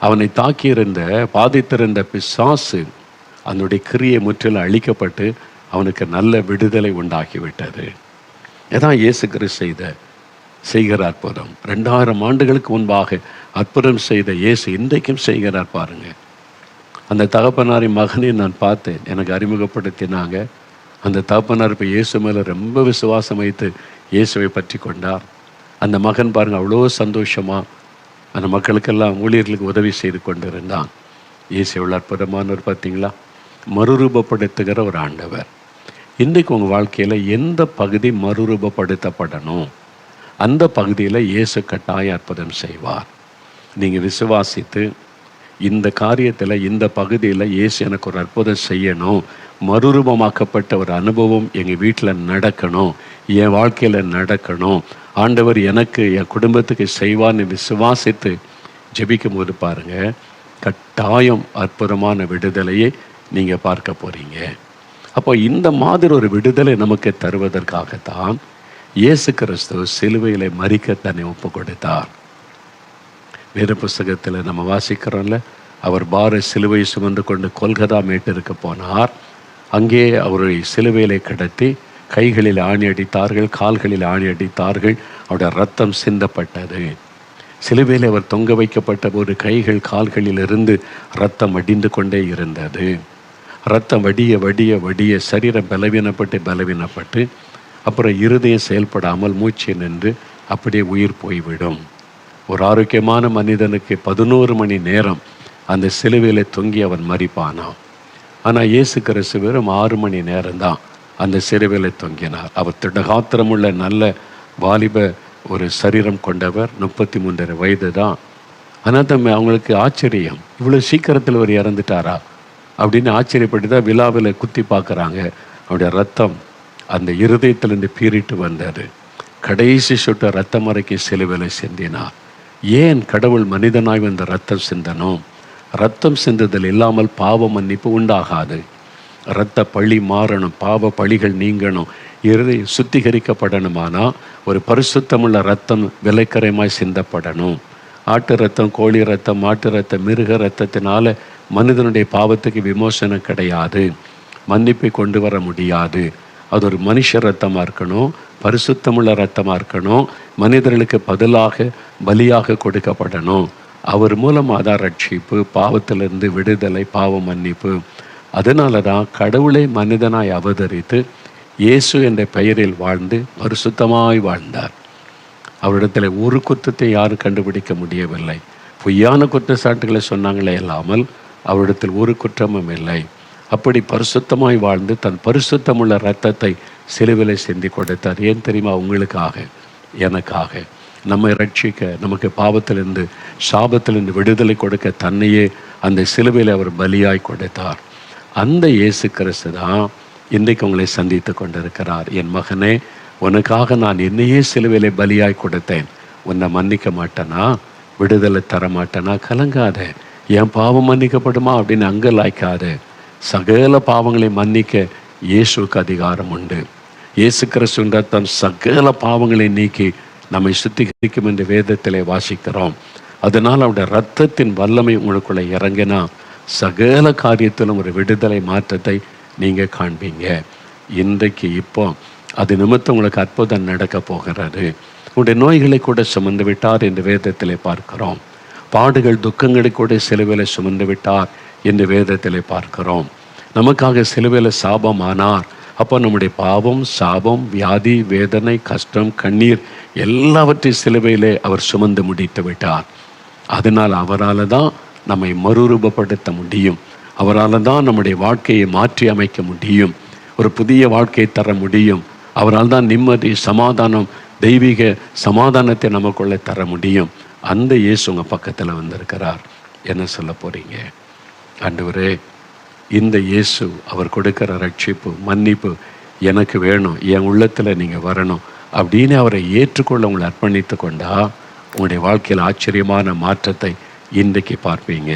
அவனை தாக்கியிருந்த பாதித்திருந்த பிசாசு அதனுடைய கிரியை முற்றிலும் அழிக்கப்பட்டு அவனுக்கு நல்ல விடுதலை உண்டாகிவிட்டது. இதான் இயேசு கிறிஸ்து செய்கிற அற்புதம். 2000 ஆண்டுகளுக்கு முன்பாக அற்புதம் செய்த இயேசு இன்றைக்கும் செய்கிறார் பாருங்க. அந்த தகப்பனாரின் மகனை நான் பார்த்தேன், எனக்கு அறிமுகப்படுத்தினாங்க. அந்த தகப்பனார் இப்போ இயேசு மேலே ரொம்ப விசுவாசம் வைத்து இயேசுவை பற்றி கொண்டார். அந்த மகன் பாருங்கள் அவ்வளோ சந்தோஷமாக அந்த மக்களுக்கெல்லாம் ஊழியர்களுக்கு உதவி செய்து கொண்டு இருந்தான். இயேசு எவ்வளோ அற்புதமானவர் பார்த்தீங்களா? மறுரூபப்படுத்துகிற ஒரு ஆண்டவர். இன்றைக்கு உங்கள் வாழ்க்கையில் எந்த பகுதி மறுரூபப்படுத்தப்படணும், அந்த பகுதியில் இயேசு கட்டாய அற்புதம் செய்வார். நீங்கள் விசுவாசித்து இந்த காரியத்தில் இந்த பகுதியில் இயேசு எனக்கு ஒரு அற்புதம் செய்யணும், மறுரூபமாக்கப்பட்ட ஒரு அனுபவம் எங்கள் வீட்டில் நடக்கணும், என் வாழ்க்கையில் நடக்கணும், ஆண்டவர் எனக்கு என் குடும்பத்துக்கு செய்வார்னு விசுவாசித்து ஜெபிக்கும் போது பாருங்கள், கட்டாயம் அற்புதமான விடுதலையை நீங்கள் பார்க்க போகிறீங்க. அப்போ இந்த மாதிரி ஒரு விடுதலை நமக்கு தருவதற்காகத்தான் இயேசு கிறிஸ்து சிலுவையில் மரிக்க தன்னை ஒப்பு கொடுத்தார். வேத புஸ்தகத்தில் நம்ம வாசிக்கிறோம்ல, அவர் பார சிலுவை சுமந்து கொண்டு கொல்கதா மேட்டிற்கு போனார். அங்கே அவரை சிலுவையிலே கடத்தி கைகளில் ஆணி அடித்தார்கள், கால்களில் ஆணி அடித்தார்கள், அவருடைய ரத்தம் சிந்தப்பட்டது. சிலுவையில் அவர் தொங்க வைக்கப்பட்ட போது கைகள் கால்களிலிருந்து ரத்தம் வடிந்து கொண்டே இருந்தது. ரத்தம் வடிய வடிய வடிய சரீரம் பலவீனப்பட்டு அப்புறம் இருதயம் செயல்படாமல் மூச்சு நின்று அப்படியே உயிர் போய்விடும். ஒரு ஆரோக்கியமான மனிதனுக்கு 11 மணி நேரம் அந்த சிலுவையில் தொங்கி அவன் மரிப்பானான். ஆனால் இயேசு கிறிஸ்து வெறும் 6 மணி நேரம்தான் அந்த சிலுவையில் தொங்கினார். அவர் திடகாத்திரமுள்ள நல்ல வாலிப ஒரு சரீரம் கொண்டவர், 33 வயது தான். ஆனால் அவங்களுக்கு ஆச்சரியம், இவ்வளோ சீக்கிரத்தில் அவர் இறந்துட்டாரா அப்படின்னு ஆச்சரியப்பட்டு தான் விழாவில் குத்தி பார்க்குறாங்க. அவருடைய ரத்தம் அந்த இருதயத்திலிருந்து பீறிட்டு வந்தது. கடைசி சொட்ட ரத்தம் வரைக்கும் சிலுவையில் சிந்தினார். ஏன் கடவுள் மனிதனாய் வந்த ரத்தம் சிந்தனும்? ரத்தம் சிந்துதல் இல்லாமல் பாவ மன்னிப்பு உண்டாகாது. இரத்த பழி மாறணும், பாவ பழிகள் நீங்கணும், இருதயம் சுத்திகரிக்கப்படணுமானா ஒரு பரிசுத்தமுள்ள ரத்தம் விலைக்கரைமாய் சிந்தப்படணும். ஆட்டு ரத்தம், கோழி ரத்தம், மாட்டு ரத்தம், மிருக ரத்தத்தினால மனிதனுடைய பாவத்துக்கு விமோசனம் கிடையாது, மன்னிப்பை கொண்டு வர முடியாது. அது ஒரு மனுஷ ரத்தமாக இருக்கணும், பரிசுத்தமுள்ள ரத்தமாக இருக்கணும், மனிதர்களுக்கு பதிலாக பலியாக கொடுக்கப்படணும். அவர் மூலமாக தான் ரட்சிப்பு, பாவத்திலிருந்து விடுதலை, பாவ மன்னிப்பு. அதனால தான் கடவுளை மனிதனாய் அவதரித்து இயேசு என்ற பெயரில் வாழ்ந்து பரிசுத்தமாய் வாழ்ந்தார். அவரிடத்தில் ஒரு குற்றத்தை யாரும் கண்டுபிடிக்க முடியவில்லை. பொய்யான குற்றச்சாட்டுகளை சொன்னாங்களே இல்லாமல் அவரிடத்தில் ஒரு குற்றமும் இல்லை. அப்படி பரிசுத்தமாய் வாழ்ந்து தன் பரிசுத்தமுள்ள இரத்தத்தை சிலுவையிலே சிந்தி கொடுத்தார். ஏன் தெரியுமா? உங்களுக்காக, எனக்காக, நம்மை ரட்சிக்க, நமக்கு பாவத்திலிருந்து சாபத்திலிருந்து விடுதலை கொடுக்க தன்னையே அந்த சிலுவையில் அவர் பலியாய் கொடுத்தார். அந்த இயேசு கிறிஸ்து தான் இன்றைக்கு உங்களை சந்தித்து கொண்டிருக்கிறார். என் மகனே, உனக்காக நான் என்னையே சிலுவையிலே பலியாய் கொடுத்தேன், உன்னை மன்னிக்க மாட்டேனா, விடுதலை தர மாட்டேனா? கலங்காத. என் பாவம் மன்னிக்கப்படுமா அப்படின்னு அங்கலாய்க்காத. சகல பாவங்களை மன்னிக்க இயேசுக்கு அதிகாரம் உண்டு. இயேசு கிறிஸ்துவின் ரத்தம் சகல பாவங்களை நீக்கி நம்மை சுத்திகரிக்கும் என்று வேதத்திலே வாசிக்கிறோம். அதனால் அவருடைய இரத்தத்தின் வல்லமை உங்களுக்குள்ளே இறங்கினா சகல காரியத்திலும் ஒரு விடுதலை மாற்றத்தை நீங்கள் காண்பீங்க. இன்றைக்கு இப்போ அது நிமித்தம் உங்களுக்கு அற்புதம் நடக்க போகிறது. உங்களுடைய நோய்களை கூட சுமந்து விட்டார் என்று வேதத்திலே பார்க்கிறோம். பாடுகள் துக்கங்களை கூட சிலுவையில் சுமந்து விட்டார் என்று வேதத்திலே பார்க்கிறோம். நமக்காக சிலுவையில் சாபம் ஆனார். அப்போ நம்முடைய பாவம், சாபம், வியாதி, வேதனை, கஷ்டம், கண்ணீர் எல்லாவற்றையும் சிலுவையிலே அவர் சுமந்து முடித்து விட்டார். அதனால் அவரால் தான் நம்மை மறுரூபப்படுத்த முடியும். அவரால் தான் நம்முடைய வாழ்க்கையை மாற்றி அமைக்க முடியும், ஒரு புதிய வாழ்க்கையை தர முடியும். அவரால் தான் நிம்மதி, சமாதானம், தெய்வீக சமாதானத்தை நமக்குள்ளே தர முடியும். அந்த இயேசு உங்கள் பக்கத்தில் வந்திருக்கிறார். என்ன சொல்ல போகிறீங்க? ஆண்டவரே, இந்த இயேசு அவர் கொடுக்கிற ரட்சிப்பு, மன்னிப்பு எனக்கு வேணும், என் உள்ளத்தில் நீங்கள் வரணும் அப்படின்னு அவரை ஏற்றுக்கொள்ள உங்களை அர்ப்பணித்து கொண்டா உங்களுடைய வாழ்க்கையில் ஆச்சரியமான மாற்றத்தை இன்றைக்கு பார்ப்பீங்க.